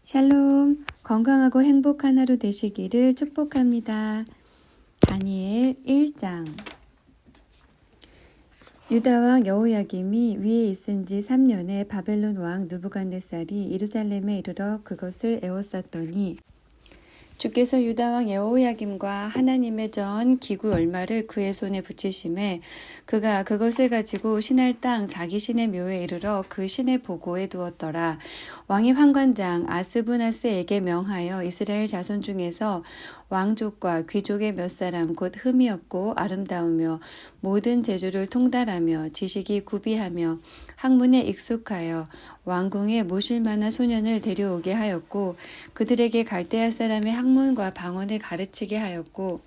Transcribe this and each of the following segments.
샬롬, 건강하고 행복한 하루 되시기를 축복합니다. 다니엘 1장. 유다왕 여호야김이 위에 있은 지 3년에 바벨론 왕 느부갓네살이 예루살렘에 이르러 그것을 에워쌌더니 주께서 유다왕 여호야김과 하나님의 전 기구 얼마를 그의 손에 붙이심에 그가 그것을 가지고 신할 땅 자기 신의 묘에 이르러 그 신의 보고에 두었더라. 왕이 환관장 아스부나스에게 명하여 이스라엘 자손 중에서 왕족과 귀족의 몇 사람 곧 흠이 없고 아름다우며 모든 재주를 통달하며 지식이 구비하며 학문에 익숙하여 왕궁에 모실 만한 소년을 데려오게 하였고 그들에게 갈대아 사람의 학문과 방언을 가르치게 하였고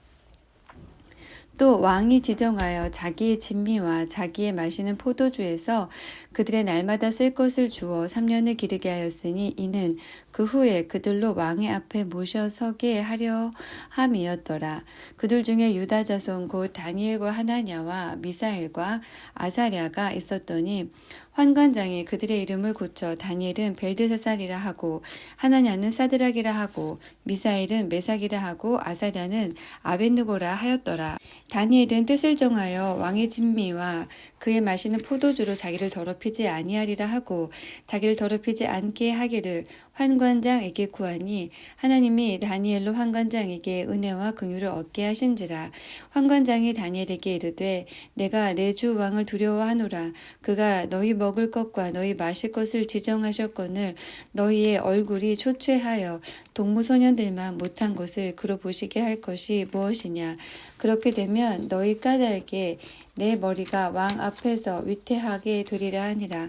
또 왕이 지정하여 자기의 진미와 자기의 마시는 포도주에서 그들의 날마다 쓸 것을 주어 3년을 기르게 하였으니 이는 그 후에 그들로 왕의 앞에 모셔서게 하려 함이었더라. 그들 중에 유다 자손 곧 다니엘과 하나냐와 미사엘과 아사랴가 있었더니 환관장이 그들의 이름을 고쳐 다니엘은 벨드사살이라 하고 하나냐는 사드락이라 하고 미사엘은 메삭이라 하고 아사랴는 아벳느고라 하였더라. 다니엘은 뜻을 정하여 왕의 진미와 그의 마시는 포도주로 자기를 더럽히지 아니하리라 하고 자기를 더럽히지 않게 하기를 환관장에게 구하니 하나님이 다니엘로 환관장에게 은혜와 긍휼을 얻게 하신지라. 환관장이 다니엘에게 이르되 내가 내 주 왕을 두려워하노라. 그가 너희 먹을 것과 너희 마실 것을 지정하셨거늘 너희의 얼굴이 초췌하여 동무소년들만 못한 것을 그로 보시게 할 것이 무엇이냐. 그렇게 되면 너희 까닭에 내 머리가 왕 앞에서 위태하게 되리라 하니라.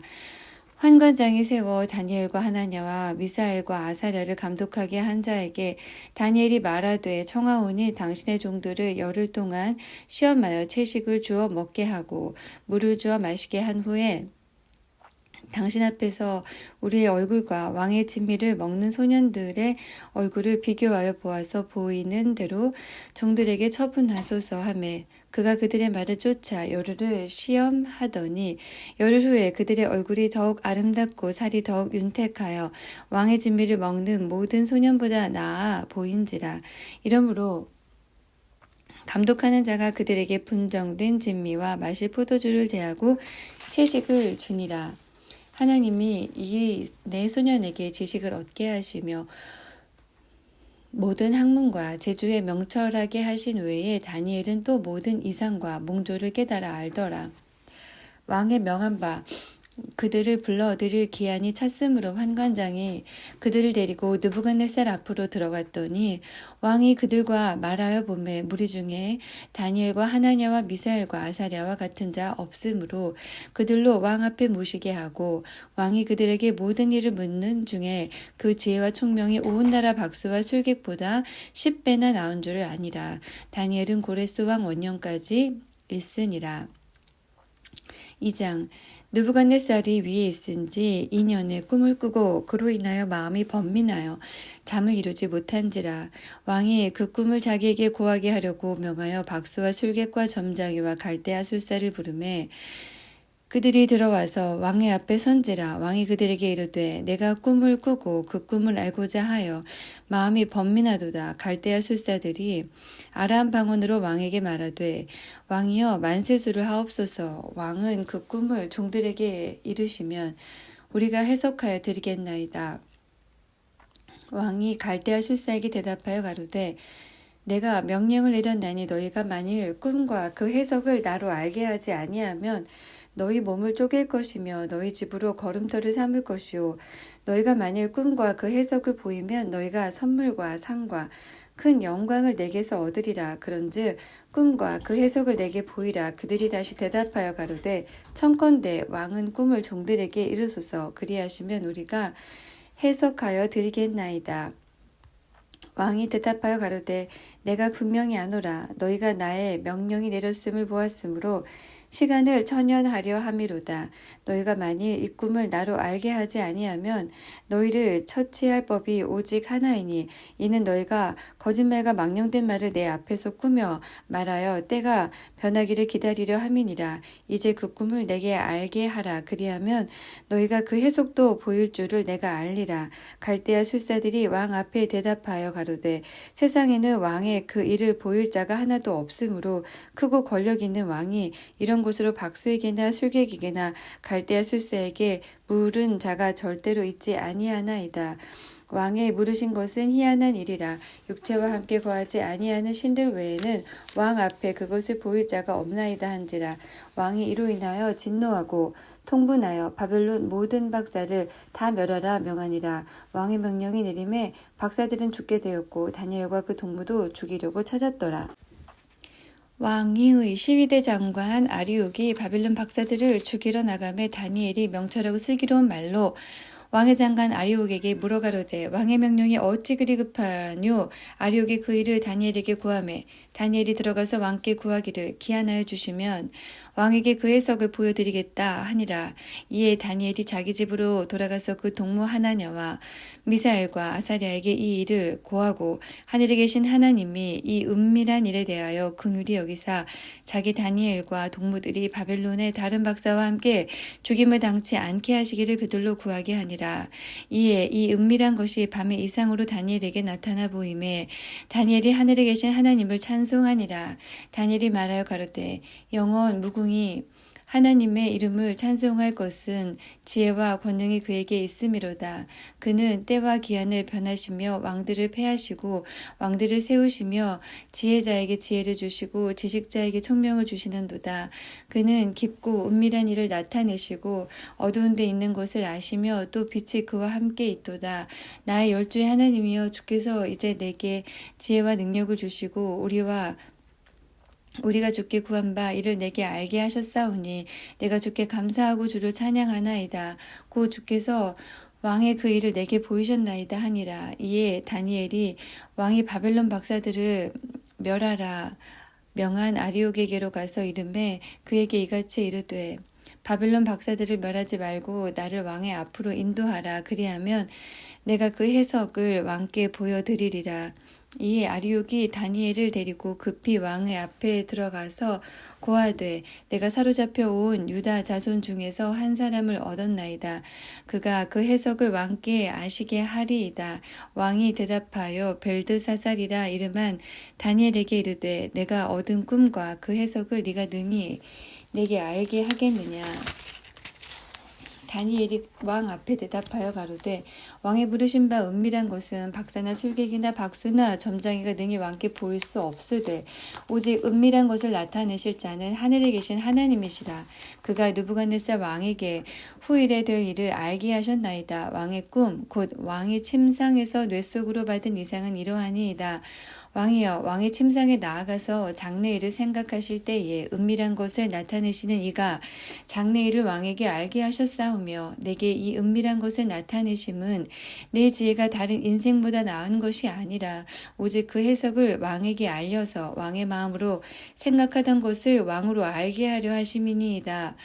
환관장이 세워 다니엘과 하나냐와 미사엘과 아사랴를 감독하게 한 자에게 다니엘이 말하되 청하오니 당신의 종들을 열흘 동안 시험하여 채식을 주어 먹게 하고 물을 주어 마시게 한 후에 당신 앞에서 우리의 얼굴과 왕의 진미를 먹는 소년들의 얼굴을 비교하여 보아서 보이는 대로 종들에게 처분하소서 하매 그가 그들의 말을 쫓아 열흘을 시험하더니 열흘 후에 그들의 얼굴이 더욱 아름답고 살이 더욱 윤택하여 왕의 진미를 먹는 모든 소년보다 나아 보인지라. 이러므로 감독하는 자가 그들에게 분정된 진미와 마실 포도주를 제하고 채식을 주니라. 하나님이 이 내 소년에게 지식을 얻게 하시며 모든 학문과 재주에 명철하게 하신 외에 다니엘은 또 모든 이상과 몽조를 깨달아 알더라. 왕의 명한 바 그들을 불러 드릴 기한이 찼으므로 환관장이 그들을 데리고 느부갓네살 앞으로 들어갔더니 왕이 그들과 말하여 보매 무리 중에 다니엘과 하나냐와 미사엘과 아사랴와 같은 자 없으므로 그들로 왕 앞에 모시게 하고 왕이 그들에게 모든 일을 묻는 중에 그 지혜와 총명이 온 나라 박수와 술객보다 10배나 나은 줄을 아니라. 다니엘은 고레스 왕 원년까지 있으니라. 2장. 느부갓네살이 위에 있은지 2년에 꿈을 꾸고 그로 인하여 마음이 번민하여 잠을 이루지 못한지라. 왕이 그 꿈을 자기에게 고하게 하려고 명하여 박수와 술객과 점장이와 갈대아 술사를 부르매 그들이 들어와서 왕의 앞에 선지라. 왕이 그들에게 이르되 내가 꿈을 꾸고 그 꿈을 알고자 하여 마음이 번민하도다. 갈대아 술사들이 아람 방언으로 왕에게 말하되 왕이여 만세수를 하옵소서. 왕은 그 꿈을 종들에게 이르시면 우리가 해석하여 드리겠나이다. 왕이 갈대아 술사에게 대답하여 가로되 내가 명령을 내렸나니 너희가 만일 꿈과 그 해석을 나로 알게 하지 아니하면 너희 몸을 쪼갤 것이며 너희 집으로 걸음터를 삼을 것이요 너희가 만일 꿈과 그 해석을 보이면 너희가 선물과 상과 큰 영광을 내게서 얻으리라. 그런즉 꿈과 그 해석을 내게 보이라. 그들이 다시 대답하여 가로되 청컨대 왕은 꿈을 종들에게 이르소서. 그리하시면 우리가 해석하여 드리겠나이다. 왕이 대답하여 가로되 내가 분명히 아노라. 너희가 나의 명령이 내렸음을 보았으므로 시간을 천연하려 함이로다. 너희가 만일 이 꿈을 나로 알게 하지 아니하면 너희를 처치할 법이 오직 하나이니 이는 너희가 거짓말과 망령된 말을 내 앞에서 꾸며 말하여 때가 변하기를 기다리려 함이니라. 이제 그 꿈을 내게 알게 하라. 그리하면 너희가 그 해석도 보일 줄을 내가 알리라. 갈대아 술사들이 왕 앞에 대답하여 가로되 세상에는 왕의 그 일을 보일 자가 하나도 없으므로 크고 권력 있는 왕이 이런 곳으로 박수에게나 술객에게나 갈대아 술사에게 물은 자가 절대로 있지 아니하나이다. 왕의 물으신 것은 희한한 일이라. 육체와 함께 거하지 아니하는 신들 외에는 왕 앞에 그것을 보일 자가 없나이다 한지라. 왕이 이로 인하여 진노하고 통분하여 바벨론 모든 박사를 다 멸하라 명하니라. 왕의 명령이 내림에 박사들은 죽게 되었고 다니엘과 그 동무도 죽이려고 찾았더라. 왕위의 시위대 장관 아리옥이 바벨론 박사들을 죽이러 나가매 다니엘이 명철하고 슬기로운 말로 왕의 장관 아리옥에게 물어가로되 왕의 명령이 어찌 그리 급하뇨? 아리옥이 그 일을 다니엘에게 고하매 다니엘이 들어가서 왕께 구하기를 기한하여 주시면 왕에게 그 해석을 보여드리겠다 하니라. 이에 다니엘이 자기 집으로 돌아가서 그 동무 하나냐와 미사엘과 아사랴에게 이 일을 고하고 하늘에 계신 하나님이 이 은밀한 일에 대하여 긍휼히 여기사 자기 다니엘과 동무들이 바벨론의 다른 박사와 함께 죽임을 당치 않게 하시기를 그들로 구하게 하니라. 이에 이 은밀한 것이 밤의 이상으로 다니엘에게 나타나 보임에 다니엘이 하늘에 계신 하나님을 찬송하니라. 다니엘이 말하여 가로되 영원 무궁히 하나님의 이름을 찬송할 것은 지혜와 권능이 그에게 있음이로다. 그는 때와 기한을 변하시며 왕들을 패하시고 왕들을 세우시며 지혜자에게 지혜를 주시고 지식자에게 총명을 주시는도다. 그는 깊고 은밀한 일을 나타내시고 어두운 데 있는 것을 아시며 또 빛이 그와 함께 있도다. 나의 열주의 하나님이여 주께서 이제 내게 지혜와 능력을 주시고 우리가 주께 구한 바 이를 내게 알게 하셨사오니 내가 주께 감사하고 주를 찬양하나이다. 곧 주께서 왕의 그 일을 내게 보이셨나이다 하니라. 이에 다니엘이 왕이 바벨론 박사들을 멸하라 명한 아리옥에게로 가서 이르매 그에게 이같이 이르되 바벨론 박사들을 멸하지 말고 나를 왕의 앞으로 인도하라. 그리하면 내가 그 해석을 왕께 보여드리리라. 이에 아리옥이 다니엘을 데리고 급히 왕의 앞에 들어가서 고하되 내가 사로잡혀 온 유다 자손 중에서 한 사람을 얻었나이다. 그가 그 해석을 왕께 아시게 하리이다. 왕이 대답하여 벨드사살이라 이름한 다니엘에게 이르되 내가 얻은 꿈과 그 해석을 네가 능히 내게 알게 하겠느냐. 다니엘이 왕 앞에 대답하여 가로되 왕의 부르신 바 은밀한 것은 박사나 술객이나 박수나 점장이가 능히 왕께 보일 수 없으되 오직 은밀한 것을 나타내실 자는 하늘에 계신 하나님이시라. 그가 느부갓네살 왕에게 후일에 될 일을 알게 하셨나이다. 왕의 꿈 곧 왕이 침상에서 뇌 속으로 받은 이상은 이러하니이다. 왕이여 왕의 침상에 나아가서 장래일을 생각하실 때에 은밀한 것을 나타내시는 이가 장래일을 왕에게 알게 하셨사오며 내게 이 은밀한 것을 나타내심은 내 지혜가 다른 인생보다 나은 것이 아니라 오직 그 해석을 왕에게 알려서 왕의 마음으로 생각하던 것을 왕으로 알게 하려 하심이니이다.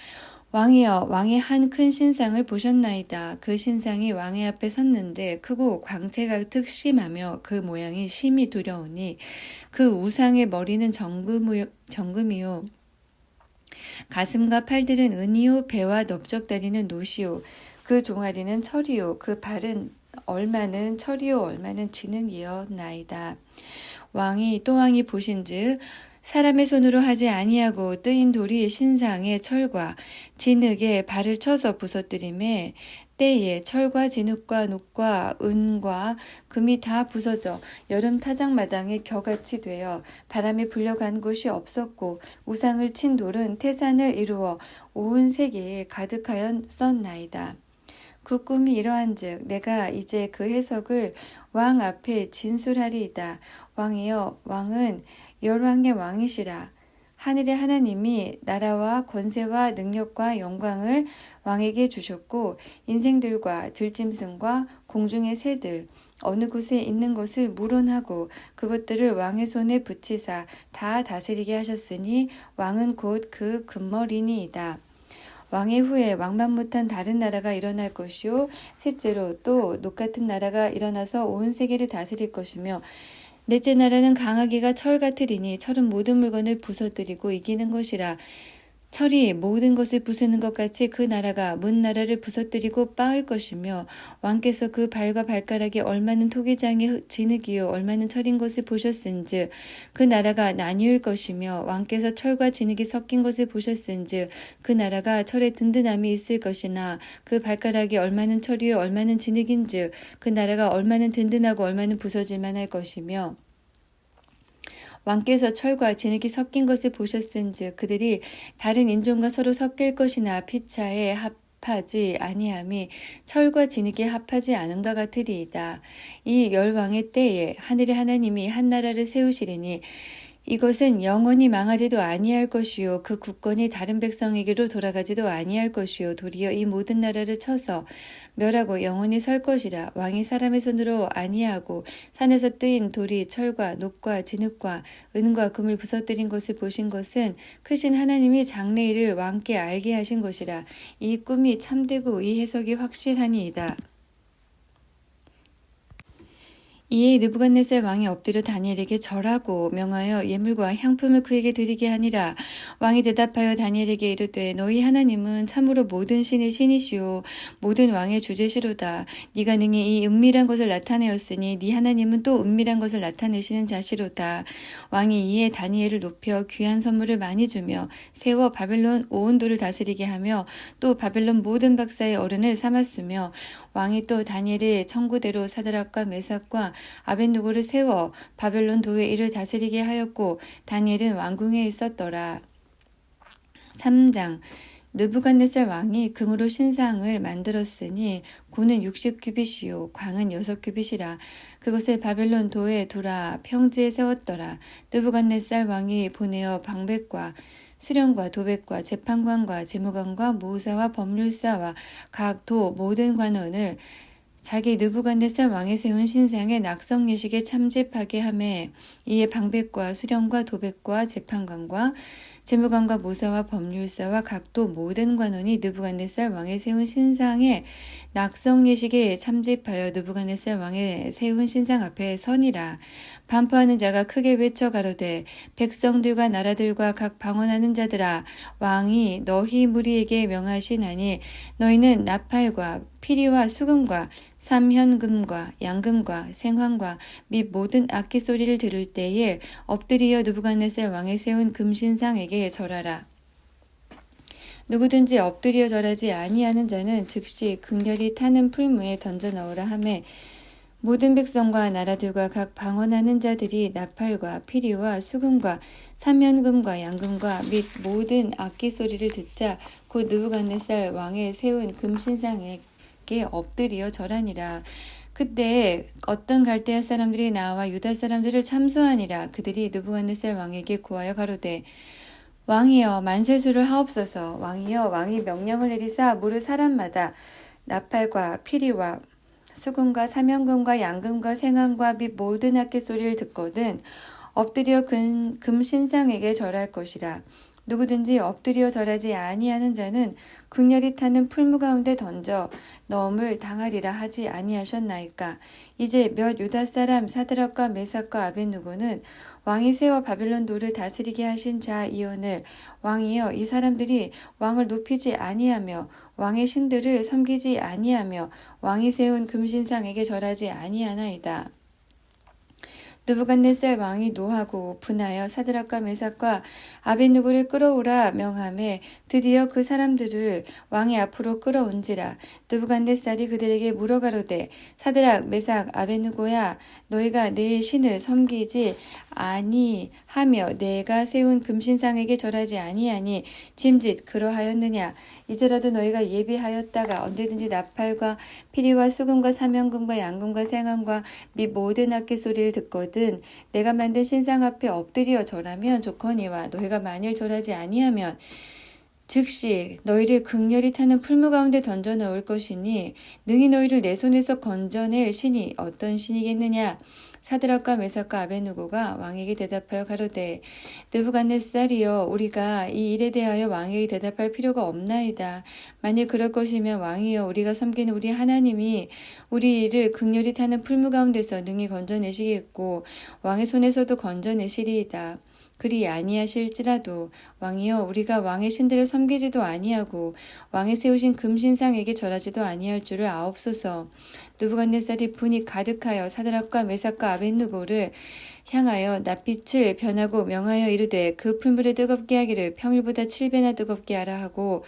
왕이여 왕의 한 큰 신상을 보셨나이다. 그 신상이 왕의 앞에 섰는데 크고 광채가 특심하며 그 모양이 심히 두려우니 그 우상의 머리는 정금이요 가슴과 팔들은 은이요 배와 넓적다리는 노시요 그 종아리는 철이요 그 발은 얼마는 철이요 얼마는 진흙이었나이다. 왕이 또 왕이 보신즉 사람의 손으로 하지 아니하고 뜨인 돌이 신상의 철과 진흙에 발을 쳐서 부서뜨림에 때에 철과 진흙과 녹과 은과 금이 다 부서져 여름 타작마당에 겨같이 되어 바람이 불려간 곳이 없었고 우상을 친 돌은 태산을 이루어 온 세계에 가득하였었나이다. 그 꿈이 이러한즉 내가 이제 그 해석을 왕 앞에 진술하리이다. 왕이여 왕은 열왕의 왕이시라. 하늘의 하나님이 나라와 권세와 능력과 영광을 왕에게 주셨고 인생들과 들짐승과 공중의 새들 어느 곳에 있는 것을 물론하고 그것들을 왕의 손에 붙이사 다 다스리게 하셨으니 왕은 곧 그 금머리니이다. 왕의 후에 왕만 못한 다른 나라가 일어날 것이요 셋째로 또 녹 같은 나라가 일어나서 온 세계를 다스릴 것이며 넷째 나라는 강하기가 철 같으리니 철은 모든 물건을 부서뜨리고 이기는 것이라. 철이 모든 것을 부수는 것 같이 그 나라가 문 나라를 부서뜨리고 빻을 것이며 왕께서 그 발과 발가락이 얼마는 토기장의 진흙이요 얼마는 철인 것을 보셨은즉 그 나라가 나뉘을 것이며 왕께서 철과 진흙이 섞인 것을 보셨은즉 그 나라가 철에 든든함이 있을 것이나 그 발가락이 얼마는 철이요 얼마는 진흙인즉 그 나라가 얼마는 든든하고 얼마는 부서질 만할 것이며 왕께서 철과 진흙이 섞인 것을 보셨은즉 그들이 다른 인종과 서로 섞일 것이나 피차에 합하지 아니함이 철과 진흙이 합하지 않음과 같으리이다. 이 열왕의 때에 하늘의 하나님이 한 나라를 세우시리니 이것은 영원히 망하지도 아니할 것이요 그 국권이 다른 백성에게로 돌아가지도 아니할 것이요 도리어 이 모든 나라를 쳐서 멸하고 영원히 설 것이라. 왕이 사람의 손으로 아니하고 산에서 뜨인 돌이 철과 녹과 진흙과 은과 금을 부서뜨린 것을 보신 것은 크신 하나님이 장래일을 왕께 알게 하신 것이라. 이 꿈이 참되고 이 해석이 확실하니이다. 이에 느부갓네살 왕이 엎드려 다니엘에게 절하고 명하여 예물과 향품을 그에게 드리게 하니라. 왕이 대답하여 다니엘에게 이르되 너희 하나님은 참으로 모든 신의 신이시오 모든 왕의 주제시로다. 네가 능히 이 은밀한 것을 나타내었으니 네 하나님은 또 은밀한 것을 나타내시는 자시로다. 왕이 이에 다니엘을 높여 귀한 선물을 많이 주며 세워 바벨론 온 도를 다스리게 하며 또 바벨론 모든 박사의 어른을 삼았으며 왕이 또 다니엘의 청구대로 사드락과 메삭과 아벳느고를 세워 바벨론 도의 일을 다스리게 하였고 다니엘은 왕궁에 있었더라. 3장 느부갓네살 왕이 금으로 신상을 만들었으니 고는 60규빗이요 광은 6규빗이라. 그것을 바벨론 도에 두라 평지에 세웠더라. 느부갓네살 왕이 보내어 방백과 수령과 도백과 재판관과 재무관과 모사와 법률사와 각 도 모든 관원을 자기 느부갓네살 왕이 세운 신상의 낙성 예식에 참집하게 하매 이에 방백과 수령과 도백과 재판관과 재무관과 모사와 법률사와 각도 모든 관원이 느부갓네살 왕이 세운 신상의 낙성 예식에 참집하여 느부갓네살 왕의 세운 신상 앞에 서니라. 반포하는 자가 크게 외쳐 가로되 백성들과 나라들과 각 방언하는 자들아 왕이 너희 무리에게 명하시나니 너희는 나팔과 피리와 수금과 삼현금과 양금과 생황과 및 모든 악기 소리를 들을 때에 엎드리어 느부갓네살 왕이 세운 금신상에게 절하라. 누구든지 엎드려 절하지 아니하는 자는 즉시 극렬히 타는 풀무에 던져 넣으라 하매 모든 백성과 나라들과 각 방언하는 자들이 나팔과 피리와 수금과 삼현금과 양금과 및 모든 악기 소리를 듣자 곧 느부갓네살 왕의 세운 금신상에게 엎드려 절하니라. 그때 어떤 갈대아 사람들이 나와 유다 사람들을 참소하니라. 그들이 느부갓네살 왕에게 고하여 가로되 왕이여 만세수를 하옵소서. 왕이여 왕이 명령을 내리사 무릇 사람마다 나팔과 피리와 수금과 삼현금과 양금과 생황과 및 모든 악기 소리를 듣거든 엎드려 금신상에게 절할 것이라. 누구든지 엎드려 절하지 아니하는 자는 극렬히 타는 풀무 가운데 던져 넣음을 당하리라 하지 아니하셨나이까. 이제 몇 유다 사람 사드락과 메삭과 아벳느고는 왕이 세워 바벨론 도를 다스리게 하신 자이오늘 왕이여 이 사람들이 왕을 높이지 아니하며 왕의 신들을 섬기지 아니하며 왕이 세운 금신상에게 절하지 아니하나이다. 느부갓네살 왕이 노하고 분하여 사드락과 메삭과 아벳느고를 끌어오라 명하매 드디어 그 사람들을 왕의 앞으로 끌어온지라. 느부갓네살이 그들에게 물어가로되 사드락 메삭 아벳느고야 너희가 내 신을 섬기지 아니하며 내가 세운 금신상에게 절하지 아니하니 짐짓 그러하였느냐. 이제라도 너희가 예비하였다가 언제든지 나팔과 피리와 수금과 삼현금과 양금과 생황과 및 모든 악기 소리를 듣거든 내가 만든 신상 앞에 엎드려 절하면 좋거니와 너희가 만일 절하지 아니하면 즉시 너희를 극렬히 타는 풀무 가운데 던져 넣을 것이니 능히 너희를 내 손에서 건져낼 신이 어떤 신이겠느냐. 사드락과 메삭과 아벳느고가 왕에게 대답하여 가로되 느부갓네살이여 우리가 이 일에 대하여 왕에게 대답할 필요가 없나이다. 만일 그럴 것이면 왕이여 우리가 섬기는 우리 하나님이 우리를 극렬히 타는 풀무 가운데서 능히 건져내시겠고 왕의 손에서도 건져내시리이다. 그리 아니하실지라도 왕이여 우리가 왕의 신들을 섬기지도 아니하고 왕의 세우신 금신상에게 절하지도 아니할 줄을 아옵소서. 느부갓네살이 분이 가득하여 사드락과 메삭과 아벳느고를 향하여 낯빛을 변하고 명하여 이르되 그 풀물을 뜨겁게 하기를 평일보다 7배나 뜨겁게 하라 하고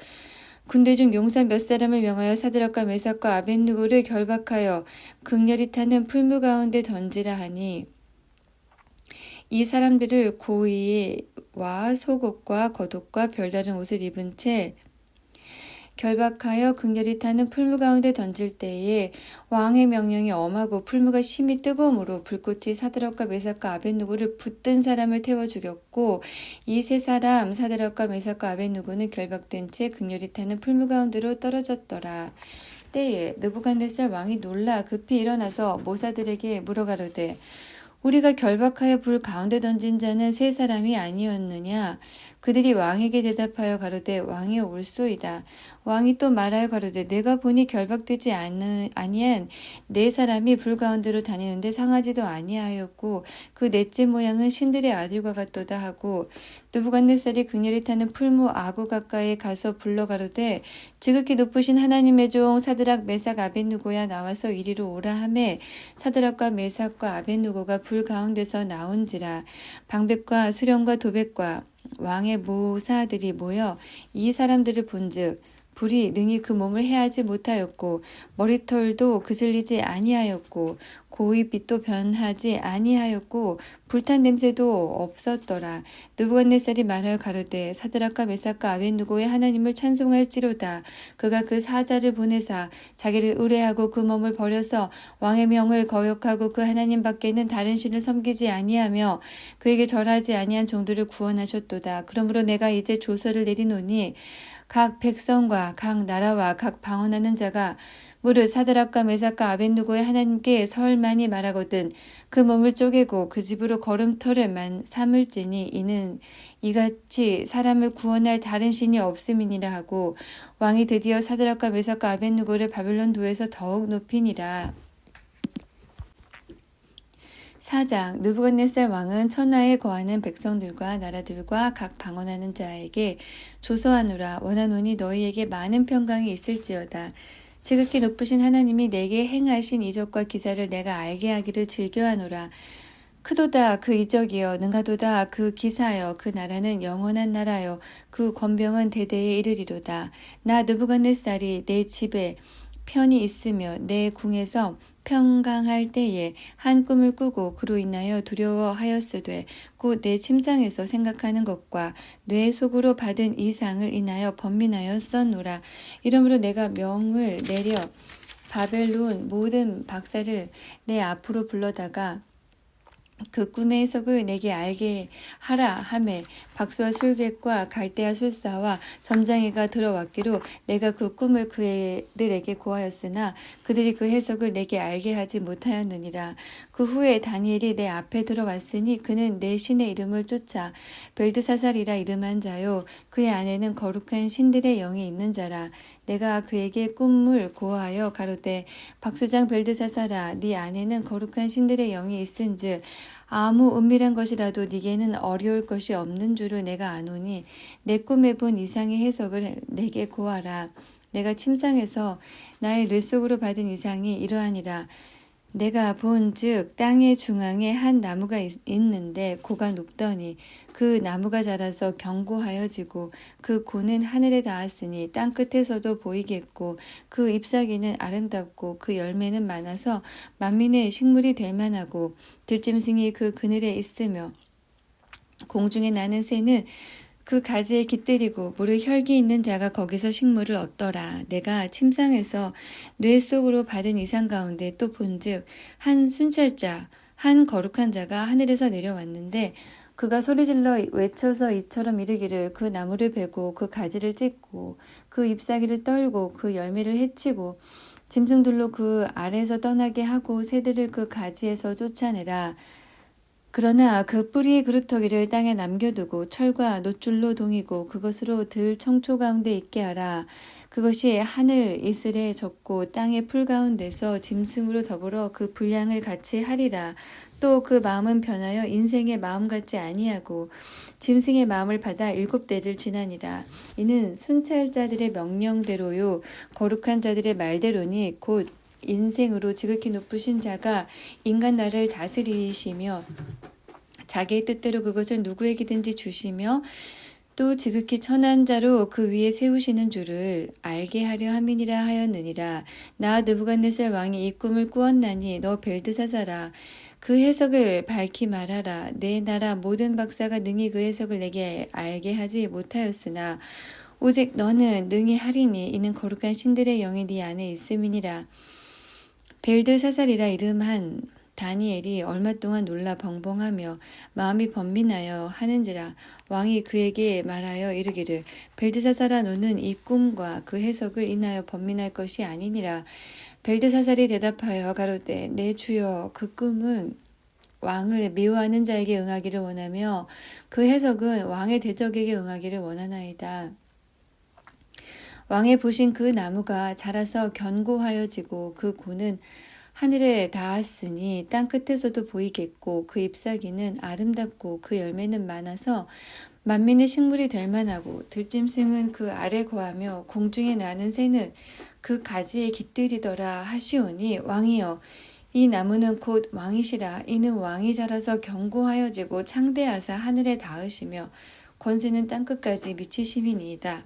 군대 중 용사 몇 사람을 명하여 사드락과 메삭과 아벳느고를 결박하여 극렬히 타는 풀무 가운데 던지라 하니 이 사람들을 고이와 속옷과 겉옷과 별다른 옷을 입은 채 결박하여 극렬히 타는 풀무 가운데 던질 때에 왕의 명령이 엄하고 풀무가 심히 뜨거움으로 불꽃이 사드락과 메삭과 아벳느고를 붙든 사람을 태워 죽였고 이 세 사람 사드락과 메삭과 아벳느고는 결박된 채 극렬히 타는 풀무 가운데로 떨어졌더라. 때에 느부갓네살 왕이 놀라 급히 일어나서 모사들에게 물어가로되 우리가 결박하여 불 가운데 던진 자는 세 사람이 아니었느냐? 그들이 왕에게 대답하여 가로되 왕이여 옳소이다. 왕이 또 말하여 가로되 내가 보니 결박되지 아니한 네 사람이 불 가운데로 다니는데 상하지도 아니하였고 그 넷째 모양은 신들의 아들과 같도다 하고 느부갓네살이 극렬히 타는 풀무 아구 가까이에 가서 불러 가로되 지극히 높으신 하나님의 종 사드락 메삭 아벳느고야 나와서 이리로 오라 하매 사드락과 메삭과 아벳느고가 불 가운데서 나온지라. 방백과 수령과 도백과 왕의 모사들이 모여 이 사람들을 본즉 불이 능히 그 몸을 해하지 못하였고 머리털도 그슬리지 아니하였고 고위빛도 변하지 아니하였고 불탄 냄새도 없었더라. 느부갓네살이 말하여 가로되 사드락과 메삭과 아벳느고의 하나님을 찬송할지로다. 그가 그 사자를 보내사 자기를 의뢰하고 그 몸을 버려서 왕의 명을 거역하고 그 하나님 밖에는 다른 신을 섬기지 아니하며 그에게 절하지 아니한 종들을 구원하셨도다. 그러므로 내가 이제 조서를 내리노니 각 백성과 각 나라와 각 방언하는 자가 무릇 사드락과 메삭과 아벳느고의 하나님께 설만이 말하거든 그 몸을 쪼개고 그 집으로 걸음터를 삼을지니 이는 이같이 사람을 구원할 다른 신이 없음이니라 하고 왕이 드디어 사드락과 메삭과 아벳느고를 바벨론 도에서 더욱 높이니라. 4장 느부갓네살 왕은 천하에 거하는 백성들과 나라들과 각 방언하는 자에게 조서하노라. 원하노니 너희에게 많은 평강이 있을지어다. 지극히 높으신 하나님이 내게 행하신 이적과 기사를 내가 알게 하기를 즐겨하노라. 크도다 그 이적이여 능하도다 그 기사여 그 나라는 영원한 나라여 그 권병은 대대에 이르리로다. 나 느부갓네살이 내 집에 편히 있으며 내 궁에서 평강할 때에 한 꿈을 꾸고 그로 인하여 두려워하였으되 곧 내 침상에서 생각하는 것과 뇌 속으로 받은 이상을 인하여 번민하였었노라. 이러므로 내가 명을 내려 바벨론 모든 박사를 내 앞으로 불러다가 그 꿈의 해석을 내게 알게 하라 하매 박수와 술객과 갈대아 술사와 점장이가 들어왔기로 내가 그 꿈을 그들에게 고하였으나 그들이 그 해석을 내게 알게 하지 못하였느니라. 그 후에 다니엘이 내 앞에 들어왔으니 그는 내 신의 이름을 쫓아 벨드사살이라 이름한 자요 그의 안에는 거룩한 신들의 영이 있는 자라. 내가 그에게 꿈을 고하여 가로되 박수장 벨드사살아 네 안에는 거룩한 신들의 영이 있은즉 아무 은밀한 것이라도 네게는 어려울 것이 없는 줄을 내가 아노니 내 꿈에 본 이상의 해석을 내게 고하라. 내가 침상에서 나의 뇌 속으로 받은 이상이 이러하니라. 내가 본즉 땅의 중앙에 한 나무가 있는데 고가 높더니 그 나무가 자라서 견고하여지고 그 고는 하늘에 닿았으니 땅 끝에서도 보이겠고 그 잎사귀는 아름답고 그 열매는 많아서 만민의 식물이 될 만하고 들짐승이 그 그늘에 있으며 공중에 나는 새는 그 가지에 깃들이고 무릇 혈기 있는 자가 거기서 식물을 얻더라. 내가 침상에서 뇌 속으로 받은 이상 가운데 또 본즉 한 순찰자 한 거룩한 자가 하늘에서 내려왔는데 그가 소리질러 외쳐서 이처럼 이르기를 그 나무를 베고 그 가지를 찢고 그 잎사귀를 떨고 그 열매를 해치고 짐승들로 그 아래서 떠나게 하고 새들을 그 가지에서 쫓아내라. 그러나 그 뿌리의 그루터기를 땅에 남겨두고 철과 놋줄로 동이고 그것으로 들 청초 가운데 있게 하라. 그것이 하늘 이슬에 젖고 땅의 풀 가운데서 짐승으로 더불어 그 분량을 같이 하리라. 또 그 마음은 변하여 인생의 마음 같지 아니하고 짐승의 마음을 받아 7대를 지나니라. 이는 순찰자들의 명령대로요 거룩한 자들의 말대로니 곧 인생으로 지극히 높으신 자가 인간 나라를 다스리시며 자기의 뜻대로 그것을 누구에게든지 주시며 또 지극히 천한 자로 그 위에 세우시는 줄을 알게 하려 함이니라 하였느니라. 나 느부갓네살 왕이 이 꿈을 꾸었나니 너 벨드사사라. 그 해석을 밝히 말하라. 내 나라 모든 박사가 능히 그 해석을 내게 알게 하지 못하였으나 오직 너는 능히 하리니 이는 거룩한 신들의 영이 네 안에 있음이니라. 벨드사살이라 이름한 다니엘이 얼마 동안 놀라 벙벙하며 마음이 번민하여 하는지라. 왕이 그에게 말하여 이르기를 벨드사살아 너는 이 꿈과 그 해석을 인하여 번민할 것이 아니니라. 벨드사살이 대답하여 가로되 내 주여 그 꿈은 왕을 미워하는 자에게 응하기를 원하며 그 해석은 왕의 대적에게 응하기를 원하나이다. 왕의 보신 그 나무가 자라서 견고하여지고 그 고는 하늘에 닿았으니 땅 끝에서도 보이겠고 그 잎사귀는 아름답고 그 열매는 많아서 만민의 식물이 될 만하고 들짐승은 그 아래 거하며 공중에 나는 새는 그 가지에 깃들이더라 하시오니 왕이여 이 나무는 곧 왕이시라. 이는 왕이 자라서 견고하여지고 창대하사 하늘에 닿으시며 권세는 땅끝까지 미치심이니이다.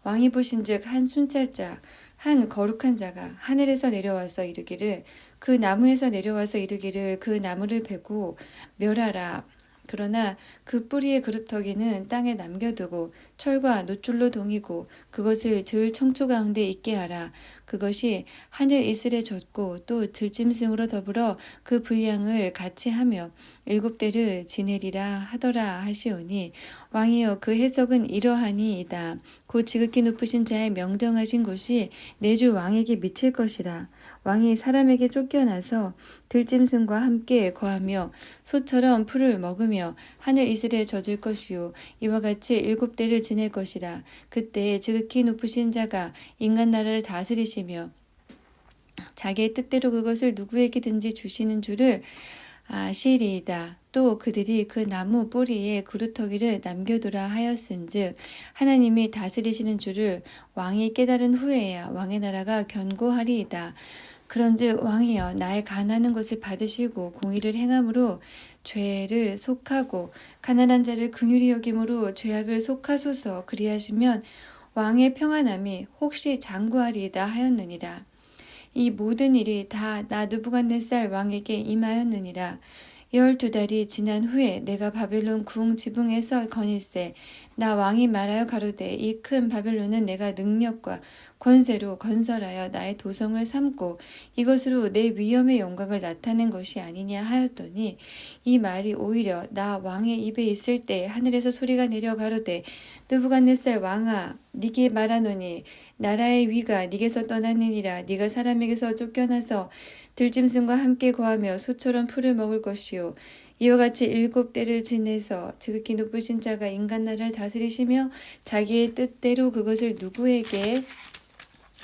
왕이 보신즉 한 순찰자 한 거룩한 자가 하늘에서 내려와서 이르기를 그 나무에서 내려와서 이르기를 그 나무를 베고 멸하라. 그러나 그 뿌리의 그루터기는 땅에 남겨두고 철과 놋줄로 동이고 그것을 들 청초 가운데 있게 하라. 그것이 하늘 이슬에 젖고 또 들짐승으로 더불어 그 분량을 같이 하며 7대를 지내리라 하더라 하시오니 왕이여 그 해석은 이러하니이다. 곧 지극히 높으신 자의 명정하신 곳이 내 주 왕에게 미칠 것이라. 왕이 사람에게 쫓겨나서 들짐승과 함께 거하며 소처럼 풀을 먹으며 하늘 이슬에 젖을 것이요 이와 같이 7대를 지낼 것이라. 그때 지극히 높으신 자가 인간 나라를 다스리시며 자기의 뜻대로 그것을 누구에게든지 주시는 줄을 아시리이다. 또 그들이 그 나무 뿌리에 그루터기를 남겨두라 하였은즉 하나님이 다스리시는 줄을 왕이 깨달은 후에야 왕의 나라가 견고하리이다. 그런즉 왕이여 나의 간하는 것을 받으시고 공의를 행함으로 죄를 속하고 가난한 자를 긍휼히 여김으로 죄악을 속하소서. 그리하시면 왕의 평안함이 혹시 장구하리이다 하였느니라. 이 모든 일이 다 나 느부갓네살 왕에게 임하였느니라. 12달이 지난 후에 내가 바벨론 궁 지붕에서 거닐세 나 왕이 말하여 가로되 이 큰 바벨론은 내가 능력과 권세로 건설하여 나의 도성을 삼고 이것으로 내 위엄의 영광을 나타낸 것이 아니냐 하였더니 이 말이 오히려 나 왕의 입에 있을 때 하늘에서 소리가 내려 가로되 느부갓네살 왕아 네게 말하노니 나라의 위가 네게서 떠났느니라. 네가 사람에게서 쫓겨나서 들짐승과 함께 거하며 소처럼 풀을 먹을 것이요 이와 같이 7대를 지내서 지극히 높으신 자가 인간 나라를 다스리시며 자기의 뜻대로 그것을 누구에게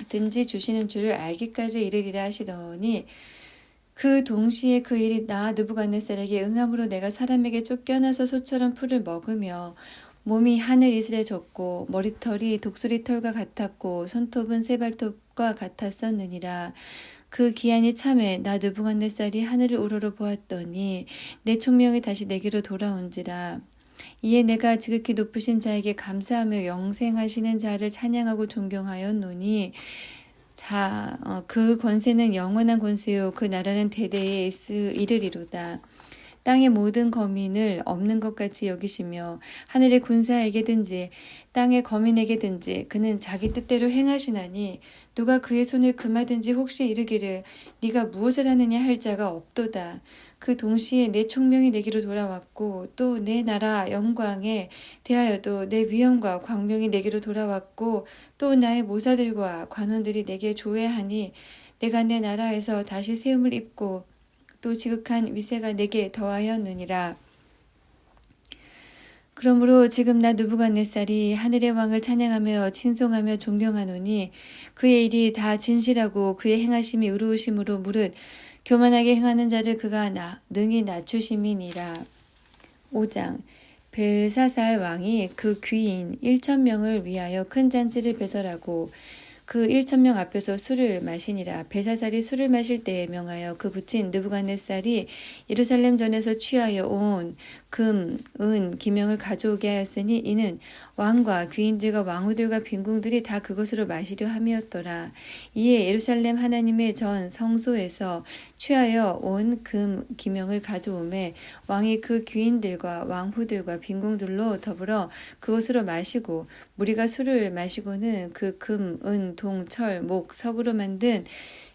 든지 주시는 줄을 알기까지 이르리라 하시더니 그 동시에 그 일이 나 느부갓네살에게 응함으로 내가 사람에게 쫓겨나서 소처럼 풀을 먹으며 몸이 하늘 이슬에 젖고 머리털이 독수리털과 같았고 손톱은 새발톱과 같았었느니라. 그 기한이 참에 나 느부갓네살이 하늘을 우러러 보았더니 내 총명이 다시 내게로 돌아온지라. 이에 내가 지극히 높으신 자에게 감사하며 영생하시는 자를 찬양하고 존경하였노니 그 권세는 영원한 권세요 그 나라는 대대에 이르리로다. 땅의 모든 거민을 없는 것 같이 여기시며 하늘의 군사에게든지 땅의 거민에게든지 그는 자기 뜻대로 행하시나니 누가 그의 손을 금하든지 혹시 이르기를 네가 무엇을 하느냐 할 자가 없도다. 그 동시에 내 총명이 내게로 돌아왔고 또 내 나라 영광에 대하여도 내 위엄과 광명이 내게로 돌아왔고 또 나의 모사들과 관원들이 내게 조회하니 내가 내 나라에서 다시 세움을 입고 또 지극한 위세가 내게 더하였느니라. 그러므로 지금 나 느부갓네살이 하늘의 왕을 찬양하며 친송하며 존경하노니 그의 일이 다 진실하고 그의 행하심이 의로우심으로 무릇 교만하게 행하는 자를 그가 능히 낮추심이니라. 5장 벨사살 왕이 그 귀인 1,000명을 위하여 큰 잔치를 배설하고 그 1,000명 앞에서 술을 마시니라. 벨사살이 술을 마실 때에 명하여 그 부친 느부갓네살이 예루살렘 전에서 취하여 온 금, 은, 기명을 가져오게 하였으니 이는 왕과 귀인들과 왕후들과 빈궁들이 다 그것으로 마시려 함이었더라. 이에 예루살렘 하나님의 전 성소에서 취하여 온 금, 기명을 가져오매 왕이 그 귀인들과 왕후들과 빈궁들로 더불어 그것으로 마시고 무리가 술을 마시고는 그 금, 은, 동, 철, 목, 석으로 만든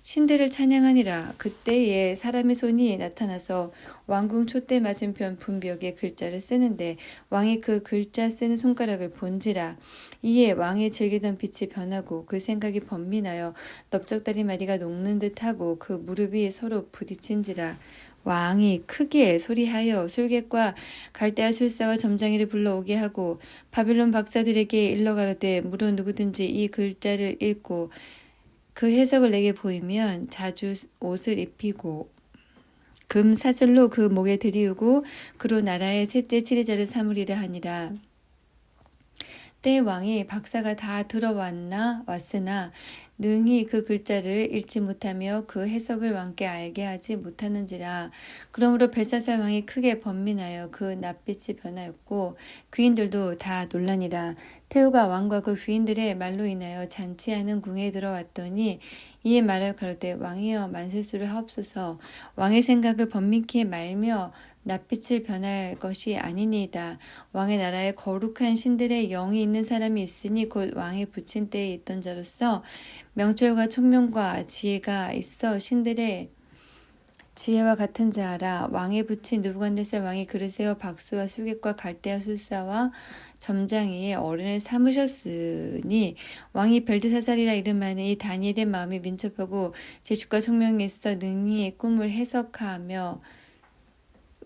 신들을 찬양하니라. 그때에 사람의 손이 나타나서 왕궁 촛대 맞은편 분벽에 글자를 쓰는데 왕이 그 글자 쓰는 손가락을 본지라. 이에 왕이 즐기던 빛이 변하고 그 생각이 번민하여 넓적다리 마디가 녹는 듯하고 그 무릎이 서로 부딪힌지라. 왕이 크게 소리하여 술객과 갈대아 술사와 점장이를 불러오게 하고 바빌론 박사들에게 일러 가로되 무로 누구든지 이 글자를 읽고 그 해석을 내게 보이면 자주 옷을 입히고 금 사슬로 그 목에 들이우고 그로 나라의 셋째 치리자를 삼으리라 하니라. 때 왕이 박사가 다 왔으나 능히 그 글자를 읽지 못하며 그 해석을 왕께 알게 하지 못하는지라. 그러므로 벨사살 왕이 크게 번민하여 그 낯빛이 변하였고 귀인들도 다 놀라니라. 태후가 왕과 그 귀인들의 말로 인하여 잔치하는 궁에 들어왔더니 이에 말하여 가로되 왕이여 만세수를 하옵소서. 왕의 생각을 번민케 말며 낯빛을 변할 것이 아니니이다. 왕의 나라에 거룩한 신들의 영이 있는 사람이 있으니 곧 왕의 부친 때에 있던 자로서 명철과 총명과 지혜가 있어 신들의 지혜와 같은 자라. 왕의 부친 느부갓네살 왕이 그를 세워 박수와 술객과 갈대아 술사와 점장이의 어른을 삼으셨으니 왕이 벨드사살이라 이름하는 이 다니엘의 마음이 민첩하고 지식과 총명이 있어 능히 꿈을 해석하며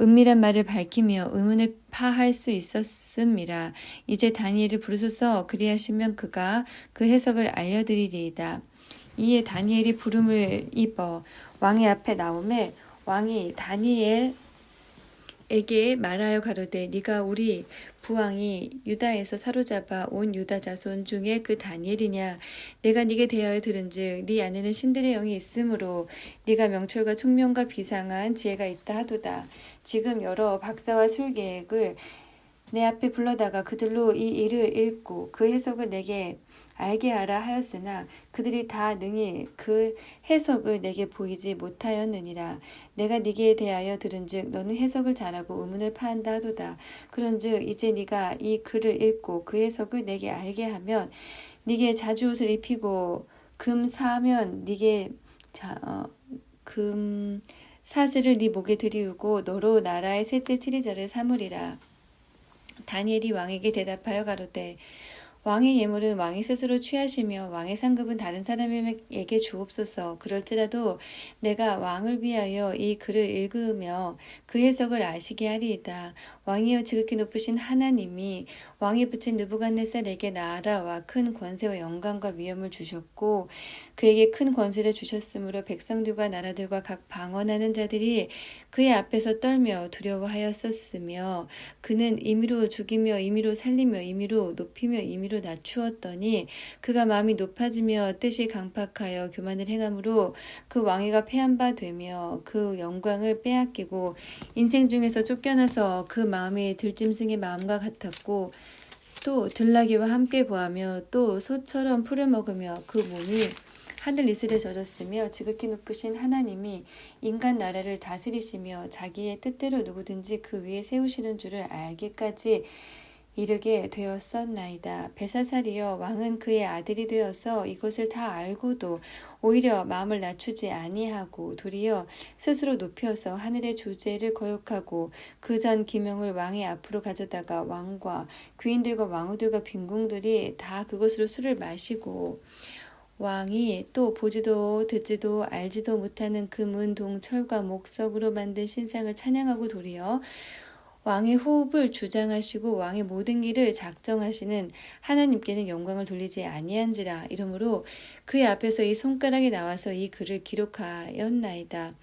은밀한 말을 밝히며 의문을 파할 수 있었음이라. 이제 다니엘을 부르소서. 그리하시면 그가 그 해석을 알려드리리이다. 이에 다니엘이 부름을 입어 왕의 앞에 나오매 왕이 다니엘에게 말하여 가로되 네가 우리 부왕이 유다에서 사로잡아 온 유다 자손 중에 그 다니엘이냐. 내가 네게 대하여 들은즉 네 안에는 신들의 영이 있으므로 네가 명철과 총명과 비상한 지혜가 있다 하도다. 지금 여러 박사와 술객을 내 앞에 불러다가 그들로 이 일을 읽고 그 해석을 내게 알게 하라 하였으나 그들이 다 능히 그 해석을 내게 보이지 못하였느니라. 내가 네게 대하여 들은즉 너는 해석을 잘하고 의문을 파한다 하도다. 그런즉 이제 네가 이 글을 읽고 그 해석을 내게 알게 하면 네게 자주옷을 입히고 금 사면 네게 금 사슬을 네 목에 들이우고 너로 나라의 셋째 치리자를 삼으리라. 다니엘이 왕에게 대답하여 가로되 왕의 예물은 왕이 스스로 취하시며 왕의 상급은 다른 사람에게 주옵소서. 그럴지라도 내가 왕을 위하여 이 글을 읽으며 그 해석을 아시게 하리이다. 왕이여 지극히 높으신 하나님이 왕이 붙인 느부갓네살에게 나라와 큰 권세와 영광과 위엄을 주셨고 그에게 큰 권세를 주셨으므로 백성들과 나라들과 각 방언하는 자들이 그의 앞에서 떨며 두려워하였었으며 그는 임의로 죽이며 임의로 살리며 임의로 높이며 임의로 낮추었더니 그가 마음이 높아지며 뜻이 강팍하여 교만을 행함으로 그 왕위가 패한 바 되며 그 영광을 빼앗기고 인생 중에서 쫓겨나서 그 마음이 들짐승의 마음과 같았고 또 들나귀와 함께 거하며 또 소처럼 풀을 먹으며 그 몸이 하늘 이슬에 젖었으며 지극히 높으신 하나님이 인간 나라를 다스리시며 자기의 뜻대로 누구든지 그 위에 세우시는 줄을 알기까지 이르게 되었었나이다. 벨사살이여 왕은 그의 아들이 되어서 이것을 다 알고도 오히려 마음을 낮추지 아니하고 도리어 스스로 높여서 하늘의 주제를 거역하고 그 전 기명을 왕의 앞으로 가져다가 왕과 귀인들과 왕후들과 빈궁들이 다 그것으로 술을 마시고 왕이 또 보지도 듣지도 알지도 못하는 금은 동 철과 목석으로 만든 신상을 찬양하고 도리어 왕의 호흡을 주장하시고 왕의 모든 길을 작정하시는 하나님께는 영광을 돌리지 아니한지라. 이러므로 그의 앞에서 이 손가락이 나와서 이 글을 기록하였나이다.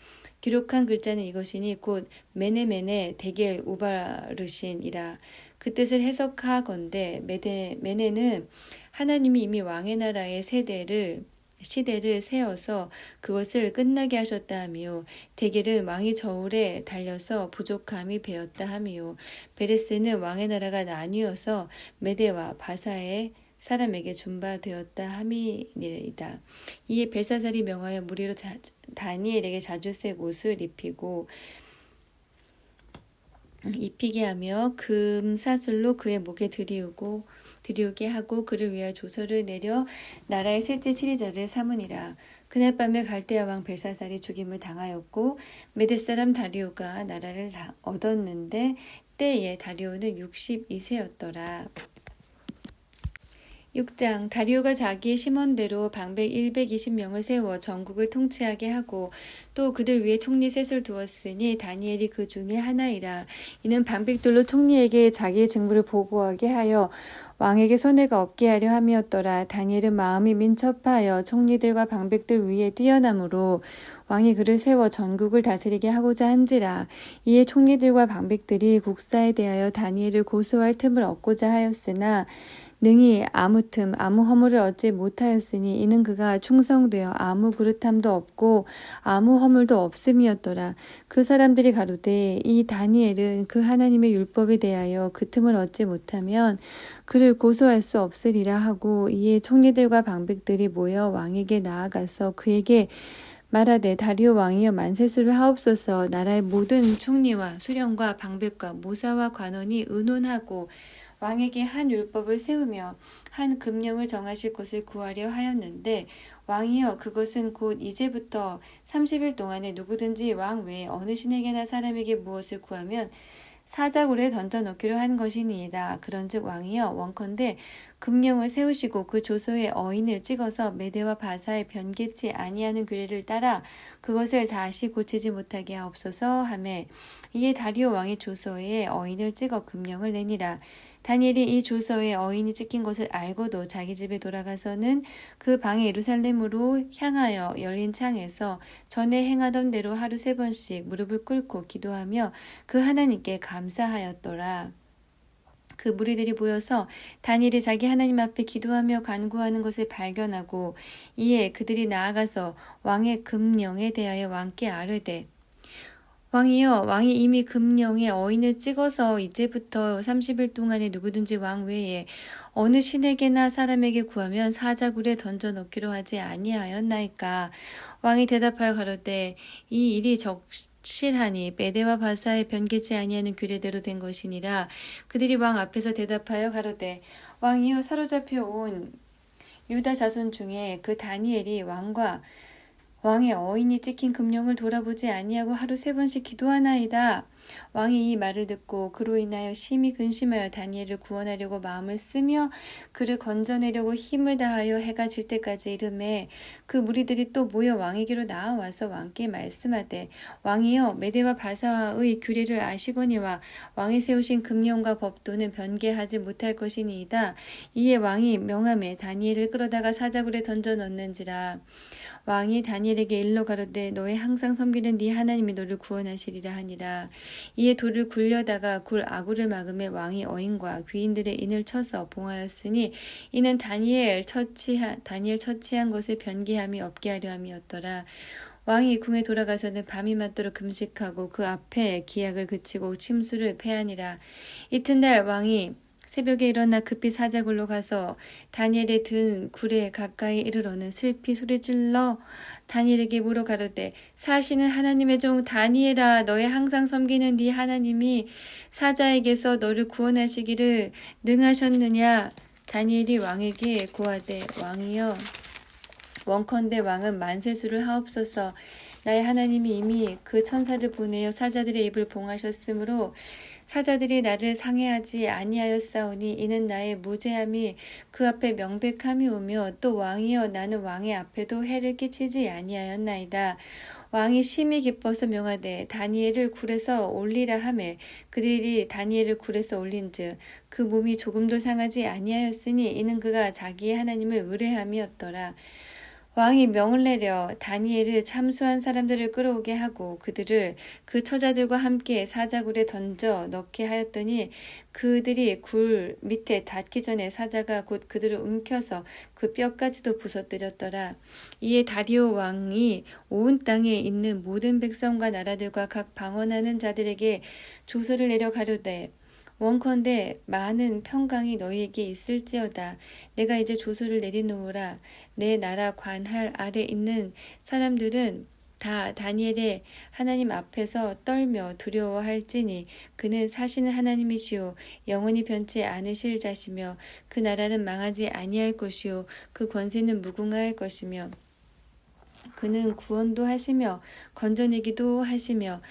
기록한 글자는 이것이니 곧 메네메네 데겔 우바르신이라. 그 뜻을 해석하건대 메네는 하나님이 이미 왕의 나라의 시대를 세어서 그것을 끝나게 하셨다 하미요. 데겔은 왕이 저울에 달려서 부족함이 배었다 하미요. 베레스는 왕의 나라가 나뉘어서 메대와 바사의 사람에게 준바되었다 함이니이다. 이에 벨사살이 명하여 무리로 다니엘에게 자주색 옷을 입히게 하며 금사슬로 그의 목에 드리우게 하고 그를 위하여 조서를 내려 나라의 셋째 치리자를 삼으니라. 그날 밤에 갈대아 왕 벨사살이 죽임을 당하였고 메대 사람 다리오가 나라를 얻었는데 때에 다리오는 62세였더라. 6장 다리오가 자기의 심원대로 방백 120명을 세워 전국을 통치하게 하고 또 그들 위에 총리 셋을 두었으니 다니엘이 그 중에 하나이라. 이는 방백들로 총리에게 자기의 직무를 보고하게 하여 왕에게 손해가 없게 하려 함이었더라. 다니엘은 마음이 민첩하여 총리들과 방백들 위에 뛰어남으로 왕이 그를 세워 전국을 다스리게 하고자 한지라. 이에 총리들과 방백들이 국사에 대하여 다니엘을 고소할 틈을 얻고자 하였으나 능히 아무 허물을 얻지 못하였으니 이는 그가 충성되어 아무 그릇함도 없고 아무 허물도 없음이었더라. 그 사람들이 가로되 이 다니엘은 그 하나님의 율법에 대하여 그 틈을 얻지 못하면 그를 고소할 수 없으리라 하고 이에 총리들과 방백들이 모여 왕에게 나아가서 그에게 말하되 다리오 왕이여 만세수를 하옵소서. 나라의 모든 총리와 수령과 방백과 모사와 관원이 의논하고 왕에게 한 율법을 세우며 한 금령을 정하실 것을 구하려 하였는데 왕이여 그것은 곧 이제부터 30일 동안에 누구든지 왕 외에 어느 신에게나 사람에게 무엇을 구하면 사자굴에 던져넣기로 한 것이니이다. 그런즉 왕이여 원컨대 금령을 세우시고 그 조서에 어인을 찍어서 메대와 바사에 변개치 아니하는 규례를 따라 그것을 다시 고치지 못하게 하옵소서 하매 이에 다리오 왕의 조서에 어인을 찍어 금령을 내니라. 다니엘이 이 조서에 어인이 찍힌 것을 알고도 자기 집에 돌아가서는 그 방에 예루살렘으로 향하여 열린 창에서 전에 행하던 대로 하루 3번씩 무릎을 꿇고 기도하며 그 하나님께 감사하였더라. 그 무리들이 모여서 다니엘이 자기 하나님 앞에 기도하며 간구하는 것을 발견하고 이에 그들이 나아가서 왕의 금령에 대하여 왕께 아뢰되 왕이여 왕이 이미 금령에 어인을 찍어서 이제부터 30일 동안에 누구든지 왕 외에 어느 신에게나 사람에게 구하면 사자굴에 던져넣기로 하지 아니하였나이까. 왕이 대답하여 가로되 이 일이 적실하니 메대와 바사에 변개치 아니하는 규례대로 된 것이니라. 그들이 왕 앞에서 대답하여 가로되 왕이여 사로잡혀 온 유다 자손 중에 그 다니엘이 왕의 어인이 찍힌 금령을 돌아보지 아니하고 하루 3번씩 기도하나이다. 왕이 이 말을 듣고 그로 인하여 심히 근심하여 다니엘을 구원하려고 마음을 쓰며 그를 건져내려고 힘을 다하여 해가 질 때까지 이르매 그 무리들이 또 모여 왕에게로 나아와서 왕께 말씀하되 왕이여 메대와 바사의 규례를 아시거니와 왕이 세우신 금령과 법도는 변개하지 못할 것이니이다. 이에 왕이 명하매 다니엘을 끌어다가 사자굴에 던져 넣는지라. 왕이 다니엘에게 일러 가로되 너의 항상 섬기는 네 하나님이 너를 구원하시리라 하니라. 이에 돌을 굴려다가 굴 아구를 막음에 왕이 어인과 귀인들의 인을 쳐서 봉하였으니 이는 다니엘 처치한 것을 변개함이 없게 하려 함이었더라. 왕이 궁에 돌아가서는 밤이 맞도록 금식하고 그 앞에 기약을 그치고 침수를 패하니라. 이튿날 왕이 새벽에 일어나 급히 사자굴로 가서 다니엘의 든 굴에 가까이 이르러는 슬피 소리질러 다니엘에게 물어 가로되 사시는 하나님의 종 다니엘아 너의 항상 섬기는 네 하나님이 사자에게서 너를 구원하시기를 능하셨느냐. 다니엘이 왕에게 고하되 왕이여 원컨대 왕은 만세수를 하옵소서. 나의 하나님이 이미 그 천사를 보내어 사자들의 입을 봉하셨으므로 사자들이 나를 상해하지 아니하였사오니 이는 나의 무죄함이 그 앞에 명백함이 오며 또 왕이여 나는 왕의 앞에도 해를 끼치지 아니하였나이다. 왕이 심히 기뻐서 명하되 다니엘을 굴에서 올리라 하매 그들이 다니엘을 굴에서 올린즉 그 몸이 조금도 상하지 아니하였으니 이는 그가 자기의 하나님을 의뢰함이었더라. 왕이 명을 내려 다니엘을 참수한 사람들을 끌어오게 하고 그들을 그 처자들과 함께 사자굴에 던져 넣게 하였더니 그들이 굴 밑에 닿기 전에 사자가 곧 그들을 움켜서 그 뼈까지도 부서뜨렸더라. 이에 다리오 왕이 온 땅에 있는 모든 백성과 나라들과 각 방언하는 자들에게 조서를 내려 가로되 원컨대 많은 평강이 너희에게 있을지어다. 내가 이제 조서를 내리노라. 내 나라 관할 아래 있는 사람들은 다 다니엘의 하나님 앞에서 떨며 두려워할지니 그는 사시는 하나님이시오 영원히 변치 않으실 자시며 그 나라는 망하지 아니할 것이요 그 권세는 무궁할 것이며 그는 구원도 하시며 건져내기도 하시며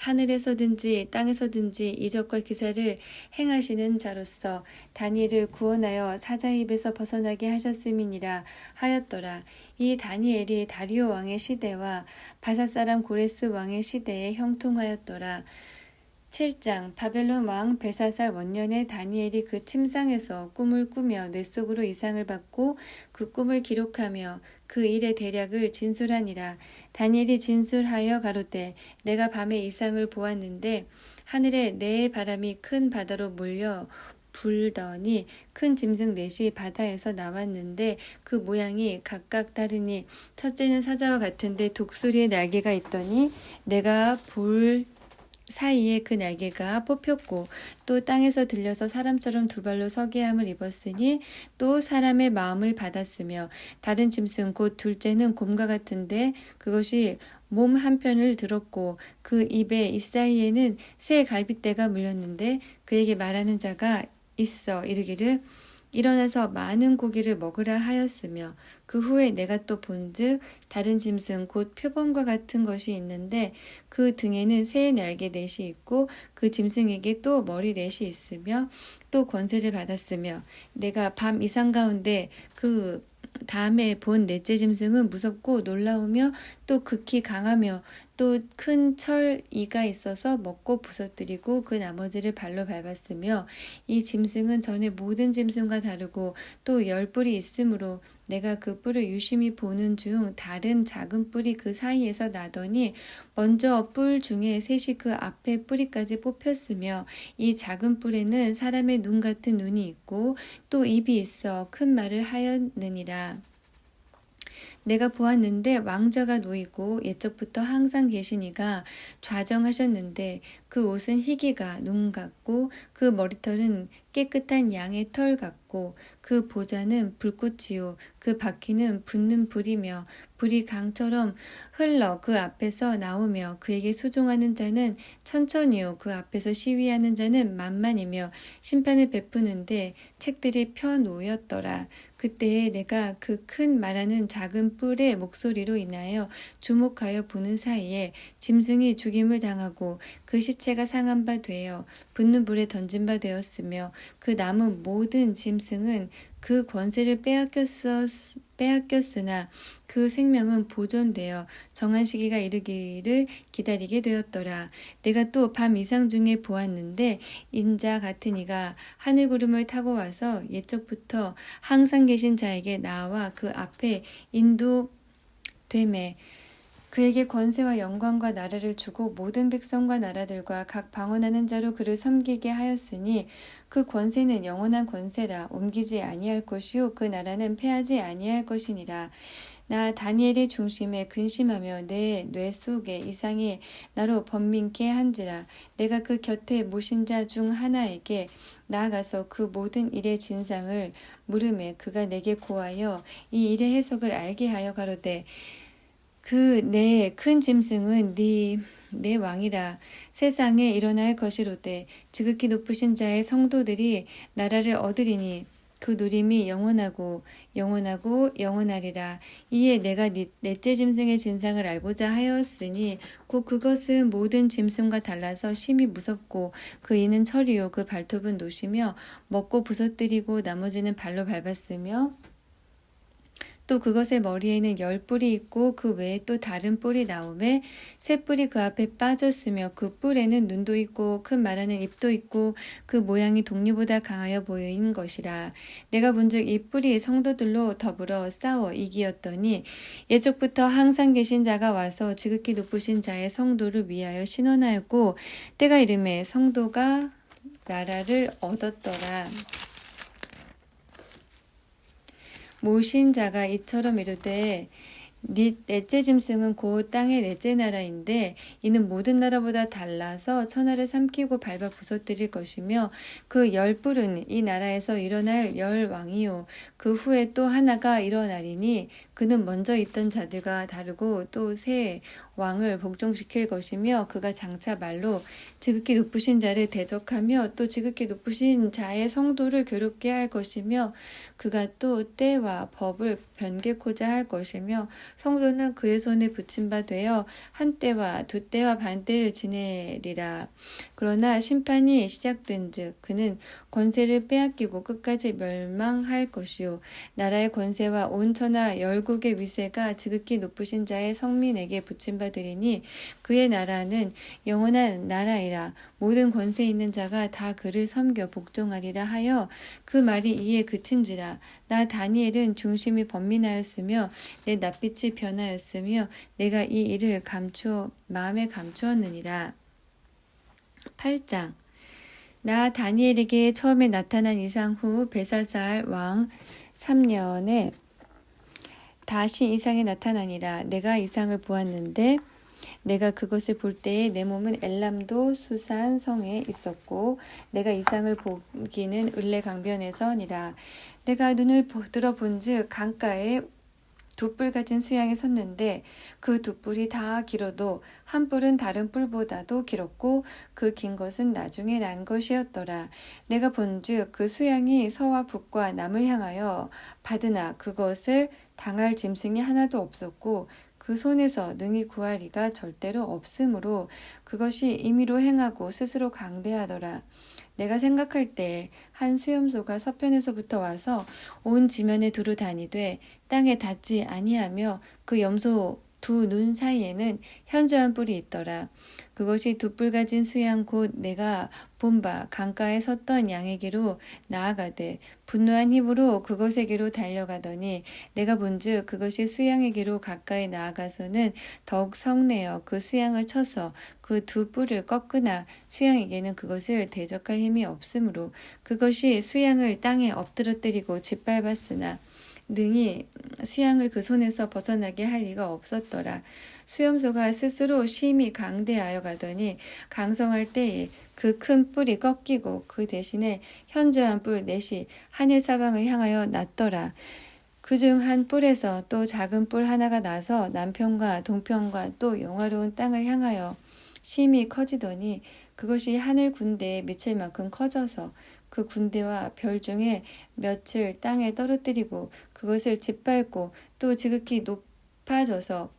하늘에서든지 땅에서든지 이적과 기사를 행하시는 자로서 다니엘을 구원하여 사자의 입에서 벗어나게 하셨음이니라 하였더라. 이 다니엘이 다리오 왕의 시대와 바사 사람 고레스 왕의 시대에 형통하였더라. 7장 바벨론 왕 벨사살 원년에 다니엘이 그 침상에서 꿈을 꾸며 뇌 속으로 이상을 받고 그 꿈을 기록하며 그 일의 대략을 진술하니라. 다니엘이 진술하여 가로되 내가 밤에 이상을 보았는데 하늘에 내 바람이 큰 바다로 몰려 불더니 큰 짐승 넷이 바다에서 나왔는데 그 모양이 각각 다르니 첫째는 사자와 같은데 독수리의 날개가 있더니 내가 볼 사이에 그 날개가 뽑혔고 또 땅에서 들려서 사람처럼 두 발로 서게 함을 입었으니 또 사람의 마음을 받았으며 다른 짐승 곧 둘째는 곰과 같은데 그것이 몸 한편을 들었고 그 입에 이 사이에는 새 갈빗대가 물렸는데 그에게 말하는 자가 있어 이르기를 일어나서 많은 고기를 먹으라 하였으며 그 후에 내가 또 본즉 다른 짐승 곧 표범과 같은 것이 있는데 그 등에는 새의 날개 넷이 있고 그 짐승에게 또 머리 넷이 있으며 또 권세를 받았으며 내가 밤 이상 가운데 그 다음에 본 넷째 짐승은 무섭고 놀라우며 또 극히 강하며 또 큰 철 이가 있어서 먹고 부서뜨리고 그 나머지를 발로 밟았으며 이 짐승은 전에 모든 짐승과 다르고 또 10뿔이 있으므로 내가 그 뿔을 유심히 보는 중 다른 작은 뿔이 그 사이에서 나더니 먼저 뿔 중에 셋이 그 앞에 뿌리까지 뽑혔으며 이 작은 뿔에는 사람의 눈 같은 눈이 있고 또 입이 있어 큰 말을 하였느니라. 내가 보았는데 왕자가 놓이고 옛적부터 항상 계시니가 좌정하셨는데 그 옷은 희기가 눈 같고 그 머리털은 깨끗한 양의 털 같고 그 보좌는 불꽃이요 그 바퀴는 붙는 불이며 불이 강처럼 흘러 그 앞에서 나오며 그에게 수종하는 자는 천천히요 그 앞에서 시위하는 자는 만만이며 심판을 베푸는데 책들이 펴놓였더라. 그때에 내가 그 큰 말하는 작은 뿔의 목소리로 인하여 주목하여 보는 사이에 짐승이 죽임을 당하고 그 시체가 상한 바 되어 붙는 불에 던진 바 되었으며 그 남은 모든 짐승은 그 권세를 빼앗겼으나 그 생명은 보존되어 정한 시기가 이르기를 기다리게 되었더라. 내가 또 밤 이상 중에 보았는데 인자 같은 이가 하늘 구름을 타고 와서 옛적부터 항상 계신 자에게 나와 그 앞에 인도되매 그에게 권세와 영광과 나라를 주고 모든 백성과 나라들과 각 방언하는 자로 그를 섬기게 하였으니 그 권세는 영원한 권세라 옮기지 아니할 것이요 그 나라는 패하지 아니할 것이니라. 나 다니엘의 중심에 근심하며 내 뇌 속에 이상이 나로 번민케 한지라. 내가 그 곁에 모신 자 중 하나에게 나아가서 그 모든 일의 진상을 물으매 그가 내게 고하여 이 일의 해석을 알게 하여 가로되 그 내 큰 짐승은 내 왕이라. 세상에 일어날 것이로되 지극히 높으신 자의 성도들이 나라를 얻으리니 그 누림이 영원하고 영원하고 영원하리라. 이에 내가 넷째 짐승의 진상을 알고자 하였으니 곧 그것은 모든 짐승과 달라서 심히 무섭고 그 이는 철이요 그 발톱은 노시며 먹고 부서뜨리고 나머지는 발로 밟았으며 또 그것의 머리에는 10뿔이 있고 그 외에 또 다른 뿔이 나오매 새 뿔이 그 앞에 빠졌으며 그 뿔에는 눈도 있고 큰 말하는 입도 있고 그 모양이 독리보다 강하여 보인 것이라. 내가 본즉 이 뿔이 성도들로 더불어 싸워 이기었더니 예적부터 항상 계신 자가 와서 지극히 높으신 자의 성도를 위하여 신원하였고 때가 이르매 성도가 나라를 얻었더라. 모신 자가 이처럼 이르되 넷째 짐승은 곧 땅의 넷째 나라인데 이는 모든 나라보다 달라서 천하를 삼키고 밟아 부서뜨릴 것이며 그 10뿔은 이 나라에서 일어날 10왕이요 그 후에 또 하나가 일어나리니 그는 먼저 있던 자들과 다르고 또 새 왕을 복종시킬 것이며 그가 장차 말로 지극히 높으신 자를 대적하며 또 지극히 높으신 자의 성도를 괴롭게 할 것이며 그가 또 때와 법을 변개코자 할 것이며 성도는 그의 손에 붙임 바 되어 한 때와 두 때와 반 때를 지내리라. 그러나 심판이 시작된즉 그는 권세를 빼앗기고 끝까지 멸망할 것이요 나라의 권세와 온 천하 열국의 위세가 지극히 높으신 자의 성민에게 붙임 바 되리니 그의 나라는 영원한 나라이라. 모든 권세 있는 자가 다 그를 섬겨 복종하리라 하여 그 말이 이에 그친지라. 나 다니엘은 중심이 번민하였으며 내 낯빛이 변하였으며 내가 이 일을 마음에 감추었느니라. 8장. 나 다니엘에게 처음에 나타난 이상 후 벨사살 왕 3년에 다시 이상이 나타나니라. 내가 이상을 보았는데 내가 그것을 볼 때에 내 몸은 엘람도 수산 성에 있었고 내가 이상을 보기는 을레 강변에서니라. 내가 눈을 들어 본즉 강가에 두 뿔 가진 수양이 섰는데 그 두 뿔이 다 길어도 한 뿔은 다른 뿔보다도 길었고 그 긴 것은 나중에 난 것이었더라. 내가 본즉 그 수양이 서와 북과 남을 향하여 받으나 그것을 당할 짐승이 하나도 없었고 그 손에서 능히 구하리가 절대로 없으므로 그것이 임의로 행하고 스스로 강대하더라. 내가 생각할 때 한 수염소가 서편에서부터 와서 온 지면에 두루 다니되 땅에 닿지 아니하며 그 염소 두 눈 사이에는 현저한 뿔이 있더라. 그것이 두 뿔 가진 수양 곧 내가 본 바 강가에 섰던 양에게로 나아가되 분노한 힘으로 그것에게로 달려가더니 내가 본즉 그것이 수양에게로 가까이 나아가서는 더욱 성내어 그 수양을 쳐서 그 두 뿔을 꺾으나 수양에게는 그것을 대적할 힘이 없으므로 그것이 수양을 땅에 엎드러뜨리고 짓밟았으나 능히 수양을 그 손에서 벗어나게 할 리가 없었더라. 수염소가 스스로 심히 강대하여 가더니 강성할 때에 그 큰 뿔이 꺾이고 그 대신에 현저한 뿔 넷이 하늘 사방을 향하여 났더라. 그중 한 뿔에서 또 작은 뿔 하나가 나서 남편과 동편과 또 영화로운 땅을 향하여 심히 커지더니 그것이 하늘 군대에 미칠 만큼 커져서 그 군대와 별 중에 몇을 땅에 떨어뜨리고 그것을 짓밟고 또 지극히 높아져서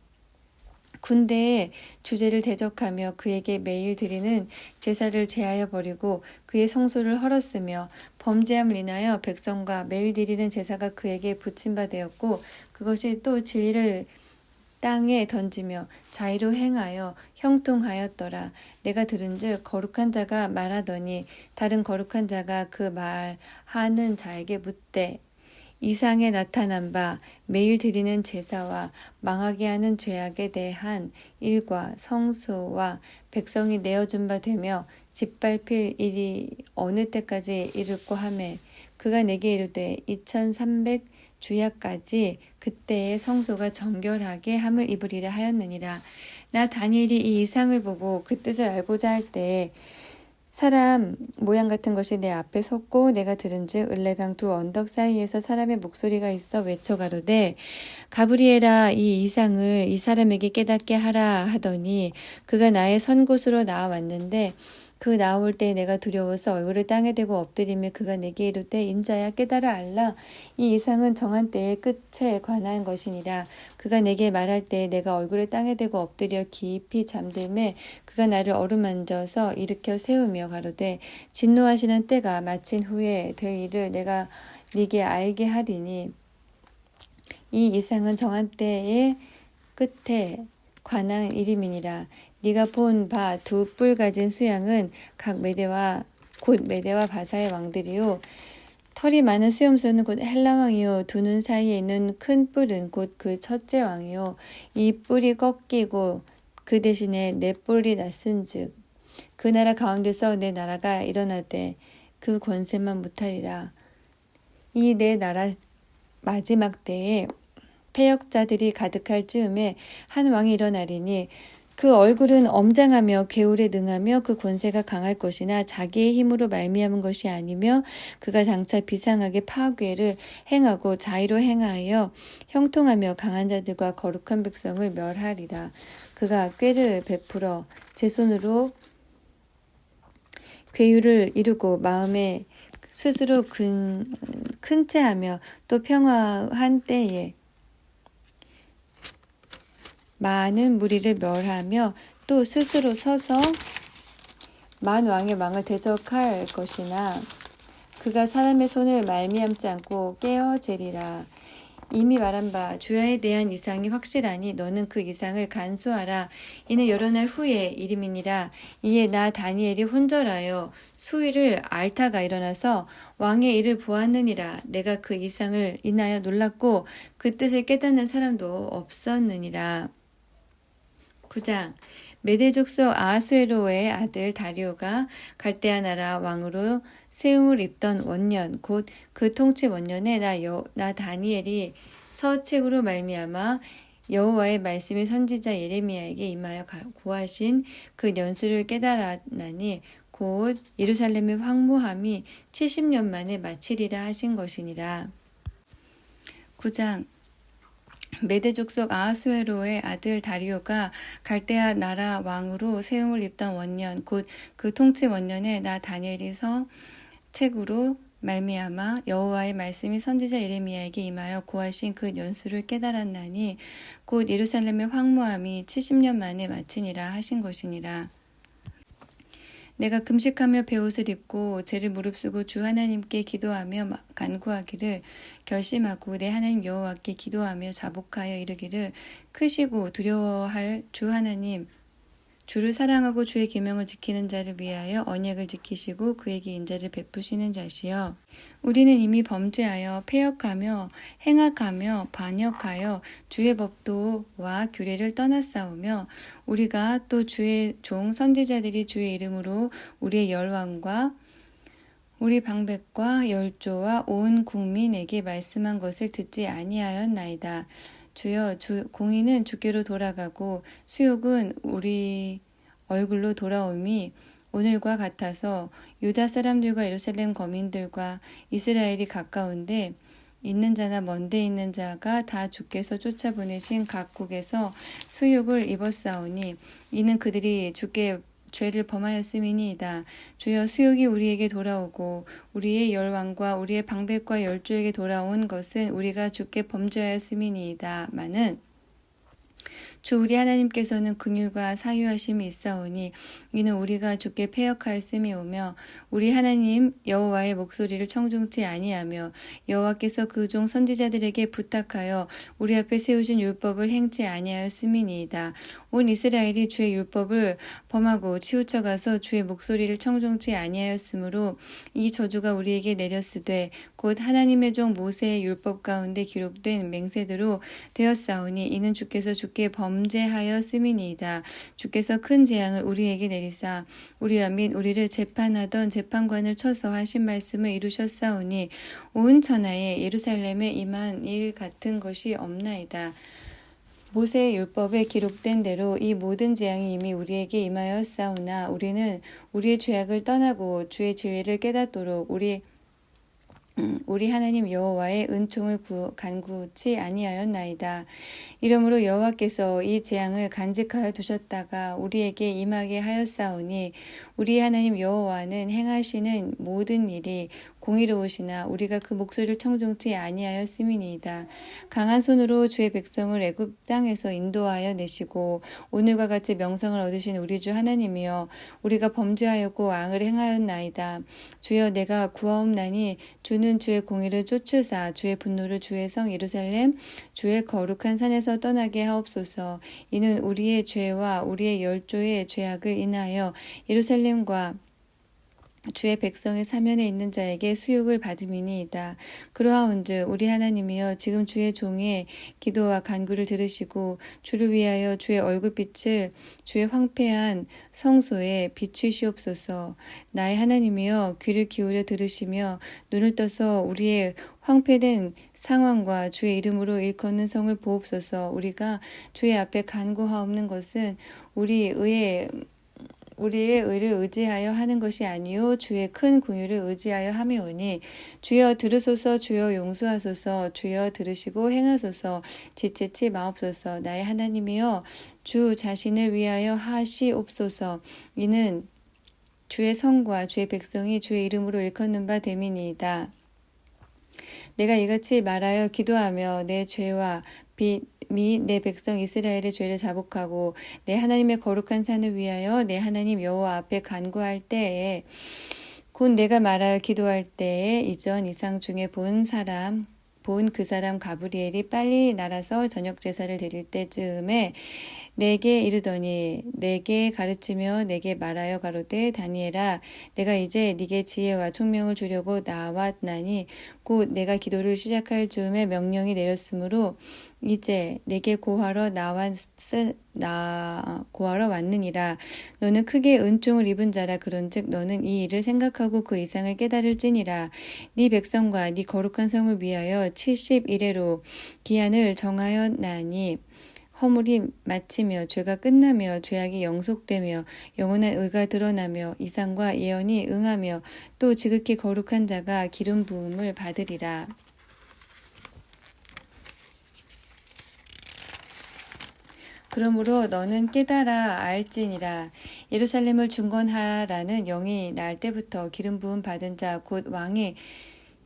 군대의 주제를 대적하며 그에게 매일 드리는 제사를 제하여 버리고 그의 성소를 헐었으며 범죄함을 인하여 백성과 매일 드리는 제사가 그에게 붙임 바 되었고 그것이 또 진리를 땅에 던지며 자의로 행하여 형통하였더라. 내가 들은즉 거룩한 자가 말하더니 다른 거룩한 자가 그 말하는 자에게 묻되 이상에 나타난 바 매일 드리는 제사와 망하게 하는 죄악에 대한 일과 성소와 백성이 내어준 바 되며 짓밟힐 일이 어느 때까지 이르고 하매 그가 내게 이르되 2300 주야까지 그때의 성소가 정결하게 함을 입으리라 하였느니라. 나 다니엘이 이 이상을 보고 그 뜻을 알고자 할 때 사람 모양 같은 것이 내 앞에 섰고 내가 들은즉 을레강 두 언덕 사이에서 사람의 목소리가 있어 외쳐 가로되 가브리엘아 이 이상을 이 사람에게 깨닫게 하라 하더니 그가 나의 선 곳으로 나아왔는데 그 나올 때 내가 두려워서 얼굴을 땅에 대고 엎드리며 그가 내게 이르되 인자야 깨달아 알라 이 이상은 정한 때의 끝에 관한 것이니라. 그가 내게 말할 때 내가 얼굴을 땅에 대고 엎드려 깊이 잠들매 그가 나를 어루만져서 일으켜 세우며 가로되 진노하시는 때가 마친 후에 될 일을 내가 네게 알게 하리니 이 이상은 정한 때의 끝에 관한 일임이니라. 네가 본 바 두 뿔 가진 수양은 각 메대와 곧 메대와 바사의 왕들이요 털이 많은 수염소는 곧 헬라 왕이요 두 눈 사이에 있는 큰 뿔은 곧 그 첫째 왕이요 이 뿔이 꺾이고 그 대신에 네 뿔이 났은즉 그 나라 가운데서 내 나라가 일어나되 그 권세만 못하리라. 이 내 나라 마지막 때에 패역자들이 가득할 즈음에 한 왕이 일어나리니 그 얼굴은 엄장하며 괴울에 능하며 그 권세가 강할 것이나 자기의 힘으로 말미암은 것이 아니며 그가 장차 비상하게 파괴를 행하고 자의로 행하여 형통하며 강한 자들과 거룩한 백성을 멸하리라. 그가 꾀를 베풀어 제 손으로 괴율을 이루고 마음에 스스로 큰 채하며 또 평화한 때에 많은 무리를 멸하며 또 스스로 서서 만 왕의 왕을 대적할 것이나 그가 사람의 손을 말미암지 않고 깨어제리라. 이미 말한 바 주야에 대한 이상이 확실하니 너는 그 이상을 간수하라. 이는 여러 날 후에 이름이니라. 이에 나 다니엘이 혼절하여 수일을 앓다가 일어나서 왕의 일을 보았느니라. 내가 그 이상을 인하여 놀랐고 그 뜻을 깨닫는 사람도 없었느니라. 9장 메대 족속 아하수에로의 아들 다리오가 갈대아 나라 왕으로 세움을 입던 원년 곧 그 통치 원년에 나 다니엘이 서책으로 말미암아 여호와의 말씀이 선지자 예레미야에게 임하여 고하신 그 연수를 깨달았나니 곧 예루살렘의 황무함이 70년 만에 마치리라 하신 것이니라. 9장 메대 족속 아하수에로의 아들 다리오가 갈대아 나라 왕으로 세움을 입던 원년 곧 그 통치 원년에 나 다니엘이 서책으로 말미암아 여호와의 말씀이 선지자 예레미야에게 임하여 고하신 그 연수를 깨달았나니 곧 예루살렘의 황무함이 70년 만에 마치니라 하신 것이니라. 내가 금식하며 베옷을 입고 죄를 무릅쓰고 주 하나님께 기도하며 간구하기를 결심하고 내 하나님 여호와께 기도하며 자복하여 이르기를 크시고 두려워할 주 하나님 주를 사랑하고 주의 계명을 지키는 자를 위하여 언약을 지키시고 그에게 인자를 베푸시는 자시여. 우리는 이미 범죄하여 패역하며 행악하며 반역하여 주의 법도와 규례를 떠났사오며 우리가 또 주의 종 선지자들이 주의 이름으로 우리의 열왕과 우리 방백과 열조와 온 국민에게 말씀한 것을 듣지 아니하였나이다. 주여 공의는 주께로 돌아가고 수욕은 우리 얼굴로 돌아옴이 오늘과 같아서 유다 사람들과 예루살렘 거민들과 이스라엘이 가까운데 있는 자나 먼데 있는 자가 다 주께서 쫓아보내신 각국에서 수욕을 입었사오니 이는 그들이 주께 죄를 범하였음이니이다. 주여 수욕이 우리에게 돌아오고 우리의 열왕과 우리의 방백과 열조에게 돌아온 것은 우리가 주께 범죄하였음이니이다. 마는 주 우리 하나님께서는 긍휼과 사유하심이 있사오니 이는 우리가 주께 패역하였음이 오며 우리 하나님 여호와의 목소리를 청중치 아니하며 여호와께서 그 종 선지자들에게 부탁하여 우리 앞에 세우신 율법을 행치 아니하였음이니이다. 온 이스라엘이 주의 율법을 범하고 치우쳐가서 주의 목소리를 청중치 아니하였으므로 이 저주가 우리에게 내렸으되 곧 하나님의 종 모세의 율법 가운데 기록된 맹세대로 되었사오니 이는 주께서 주께 범 범죄하였음이니이다. 주께서 큰 재앙을 우리에게 내리사 우리와 및 우리를 재판하던 재판관을 쳐서 하신 말씀을 이루셨사오니 온 천하에 예루살렘에 임한 일 같은 것이 없나이다. 모세의 율법에 기록된 대로 이 모든 재앙이 이미 우리에게 임하였사오나 우리는 우리의 죄악을 떠나고 주의 진리를 깨닫도록 우리 하나님 여호와의 은총을 간구치 아니하였나이다. 이러므로 여호와께서 이 재앙을 간직하여 두셨다가 우리에게 임하게 하였사오니 우리 하나님 여호와는 행하시는 모든 일이 공의로우시나 우리가 그 목소리를 청종치 아니하였음이니이다. 강한 손으로 주의 백성을 애굽 땅에서 인도하여 내시고 오늘과 같이 명성을 얻으신 우리 주 하나님이여 우리가 범죄하였고 앙을 행하였나이다. 주여 내가 구하옵나니 주는 주의 공의를 쫓으사 주의 분노를 주의 성 예루살렘 주의 거룩한 산에서 떠나게 하옵소서. 이는 우리의 죄와 우리의 열조의 죄악을 인하여 예루살렘과 주의 백성의 사면에 있는 자에게 수욕을 받음이니이다. 그러하온즉 우리 하나님이여 지금 주의 종의 기도와 간구를 들으시고 주를 위하여 주의 얼굴빛을 주의 황폐한 성소에 비추시옵소서. 나의 하나님이여 귀를 기울여 들으시며 눈을 떠서 우리의 황폐된 상황과 주의 이름으로 일컫는 성을 보옵소서. 우리가 주의 앞에 간구하옵는 것은 우리의 의를 의지하여 하는 것이 아니요 주의 큰 긍휼을 의지하여 함이오니 주여 들으소서. 주여 용서하소서. 주여 들으시고 행하소서. 지체치 마옵소서. 나의 하나님이여 주 자신을 위하여 하시옵소서. 이는 주의 성과 주의 백성이 주의 이름으로 일컫는 바 됨이니이다. 내가 이같이 말하여 기도하며 내 죄와 빚 및 내 백성 이스라엘의 죄를 자복하고 내 하나님의 거룩한 산을 위하여 내 하나님 여호와 앞에 간구할 때에 곧 내가 말하여 기도할 때에 이전 이상 중에 본 그 사람 가브리엘이 빨리 날아서 저녁 제사를 드릴 때쯤에 내게 이르더니 내게 가르치며 내게 말하여 가로되 다니엘아 내가 이제 네게 지혜와 총명을 주려고 나왔나니 곧 내가 기도를 시작할 즈음에 명령이 내렸으므로 이제 내게 고하러 왔느니라. 너는 크게 은총을 입은 자라. 그런즉 너는 이 일을 생각하고 그 이상을 깨달을지니라. 네 백성과 네 거룩한 성을 위하여 70일에로 기한을 정하였나니 허물이 마치며 죄가 끝나며 죄악이 영속되며 영원한 의가 드러나며 이상과 예언이 응하며 또 지극히 거룩한 자가 기름 부음을 받으리라. 그러므로 너는 깨달아 알지니라. 예루살렘을 중건하라는 영이 날 때부터 기름 부음 받은 자 곧 왕이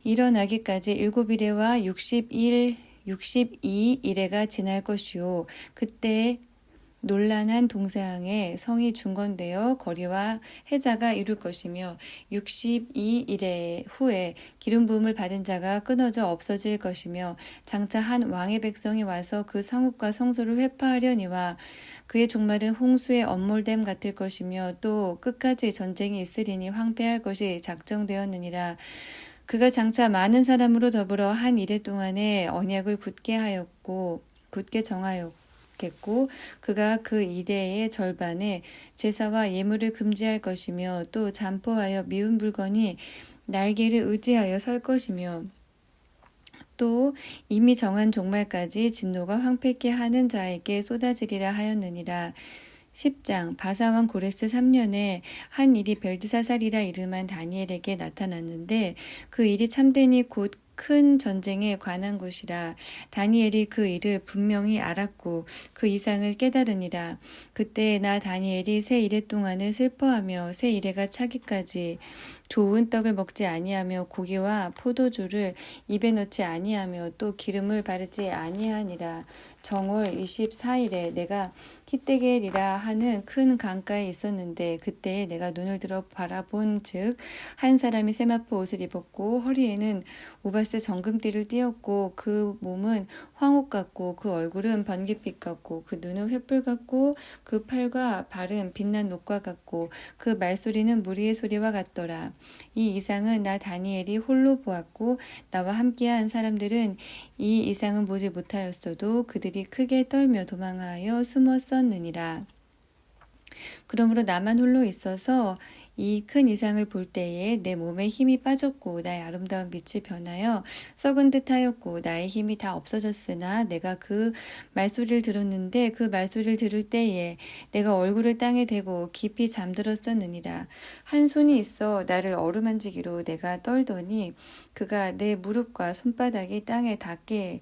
일어나기까지 7일에와 62일에가 지날 것이요. 그때 논란한 동상의 성이 중건되어 거리와 해자가 이룰 것이며 62일에 후에 기름 부음을 받은 자가 끊어져 없어질 것이며 장차 한 왕의 백성이 와서 그 성읍과 성소를 회파하려니와 그의 종말은 홍수의 엄몰됨 같을 것이며 또 끝까지 전쟁이 있으리니 황폐할 것이 작정되었느니라. 그가 장차 많은 사람으로 더불어 한 이래 동안에 언약을 굳게 정하였고 그가 그 이래의 절반에 제사와 예물을 금지할 것이며 또 잠포하여 미운 물건이 날개를 의지하여 설 것이며 또 이미 정한 종말까지 진노가 황폐케 하는 자에게 쏟아지리라 하였느니라. 10장 바사왕 고레스 3년에 한 일이 벨드사살이라 이름한 다니엘에게 나타났는데 그 일이 참되니 곧 큰 전쟁에 관한 것이라. 다니엘이 그 일을 분명히 알았고 그 이상을 깨달으니라. 그때 나 다니엘이 새 이래 동안을 슬퍼하며 새 이래가 차기까지 좋은 떡을 먹지 아니하며 고기와 포도주를 입에 넣지 아니하며 또 기름을 바르지 아니하니라. 정월 24일에 내가 히데겔이라 하는 큰 강가에 있었는데 그때에 내가 눈을 들어 바라본 즉 한 사람이 세마포 옷을 입었고 허리에는 우바스 정금띠를 띠었고 그 몸은 황옥 같고 그 얼굴은 번개빛 같고 그 눈은 횃불 같고 그 팔과 발은 빛난 녹과 같고 그 말소리는 무리의 소리와 같더라. 이 이상은 나 다니엘이 홀로 보았고 나와 함께한 사람들은 이 이상은 보지 못하였어도 그들이 크게 떨며 도망하여 숨었었느니라. 그러므로 나만 홀로 있어서 이 큰 이상을 볼 때에 내 몸에 힘이 빠졌고 나의 아름다운 빛이 변하여 썩은 듯하였고 나의 힘이 다 없어졌으나 내가 그 말소리를 들었는데 그 말소리를 들을 때에 내가 얼굴을 땅에 대고 깊이 잠들었었느니라. 한 손이 있어 나를 어루만지기로 내가 떨더니 그가 내 무릎과 손바닥이 땅에 닿게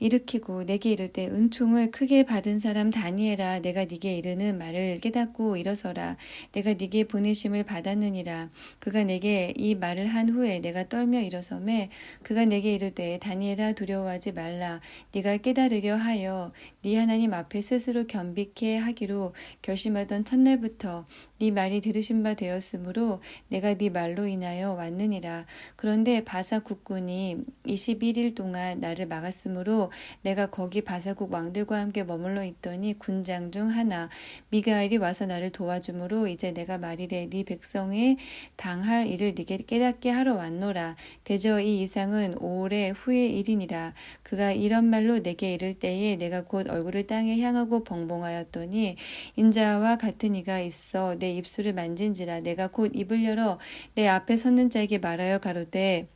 일으키고 내게 이르되 은총을 크게 받은 사람 다니엘아 내가 네게 이르는 말을 깨닫고 일어서라 내가 네게 보내심을 받았느니라. 그가 내게 이 말을 한 후에 내가 떨며 일어서매 그가 내게 이르되 다니엘아 두려워하지 말라 네가 깨달으려 하여 네 하나님 앞에 스스로 겸비케 하기로 결심하던 첫날부터 네 말이 들으신 바 되었으므로 내가 네 말로 인하여 왔느니라. 그런데 바사 국군이 21일 동안 나를 막았으므로 내가 거기 바사국 왕들과 함께 머물러 있더니 군장 중 하나 미가엘이 와서 나를 도와주므로 이제 내가 말이래 네 백성에 당할 일을 네게 깨닫게 하러 왔노라. 대저 이 이상은 오래 후의 일이니라. 그가 이런 말로 내게 이를 때에 내가 곧 얼굴을 땅에 향하고 벙벙하였더니 인자와 같은 이가 있어 내 입술을 만진지라. 내가 곧 입을 열어 내 앞에 섰는 자에게 말하여 가로되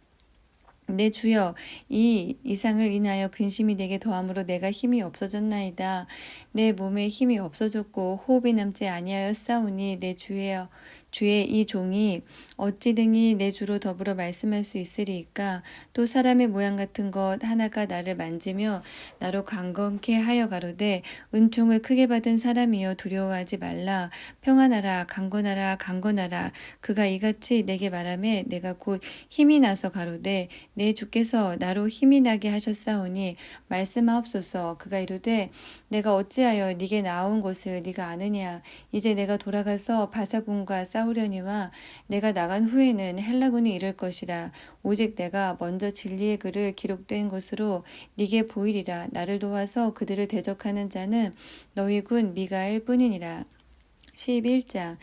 내 주여 이 이상을 인하여 근심이 내게 더함으로 내가 힘이 없어졌나이다. 내 몸에 힘이 없어졌고 호흡이 남지 아니하였사오니 내 주의 이 종이 어찌 등이 내 주로 더불어 말씀할 수 있으리이까. 또 사람의 모양 같은 것 하나가 나를 만지며 나로 강건케 하여 가로되 은총을 크게 받은 사람이여 두려워하지 말라. 평안하라 강건하라 강건하라. 그가 이같이 내게 말하매 내가 곧 힘이 나서 가로되 내 주께서 나로 힘이 나게 하셨사오니 말씀하옵소서. 그가 이르되 내가 어찌하여 네게 나온 것을 네가 아느냐. 이제 내가 돌아가서 바사군과 싸우려니와 내가 나간 후에는 헬라군이 이를 것이라. 오직 내가 먼저 진리의 글을 기록된 것으로 네게 보이리라. 나를 도와서 그들을 대적하는 자는 너희 군 미가엘 뿐이니라. 11장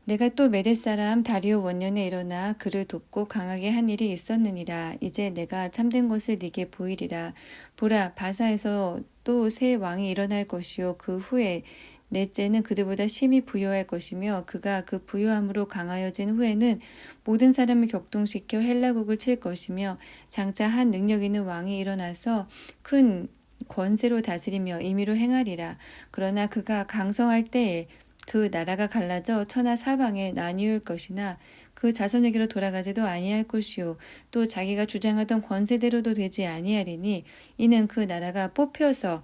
내가 또 메대 사람 다리오 원년에 일어나 그를 돕고 강하게 한 일이 있었느니라. 이제 내가 참된 것을 네게 보이리라. 보라 바사에서 또 새 왕이 일어날 것이요 그 후에 넷째는 그들보다 심히 부요할 것이며 그가 그 부요함으로 강하여진 후에는 모든 사람을 격동시켜 헬라국을 칠 것이며 장차 한 능력 있는 왕이 일어나서 큰 권세로 다스리며 임의로 행하리라. 그러나 그가 강성할 때에 그 나라가 갈라져 천하 사방에 나뉘을 것이나 그 자손에게로 돌아가지도 아니할 것이요 또 자기가 주장하던 권세대로도 되지 아니하리니 이는 그 나라가 뽑혀서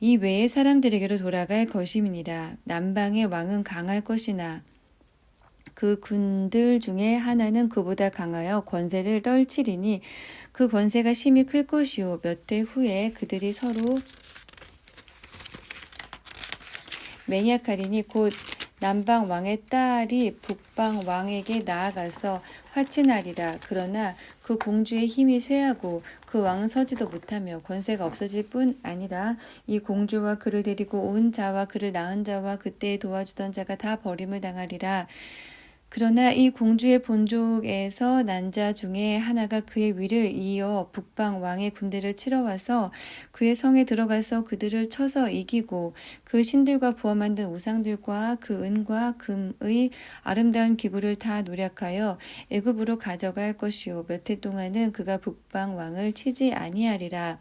이 외의 사람들에게로 돌아갈 것임이니라. 남방의 왕은 강할 것이나 그 군들 중에 하나는 그보다 강하여 권세를 떨치리니 그 권세가 심히 클 것이요 몇 해 후에 그들이 서로 맹약하리니 곧 남방 왕의 딸이 북방 왕에게 나아가서 화친하리라. 그러나 그 공주의 힘이 쇠하고 그 왕은 서지도 못하며 권세가 없어질 뿐 아니라 이 공주와 그를 데리고 온 자와 그를 낳은 자와 그때에 도와주던 자가 다 버림을 당하리라. 그러나 이 공주의 본족에서 난 자 중에 하나가 그의 위를 이어 북방 왕의 군대를 치러 와서 그의 성에 들어가서 그들을 쳐서 이기고 그 신들과 부어 만든 우상들과 그 은과 금의 아름다운 기구를 다 노략하여 애굽으로 가져갈 것이요 몇 해 동안은 그가 북방 왕을 치지 아니하리라.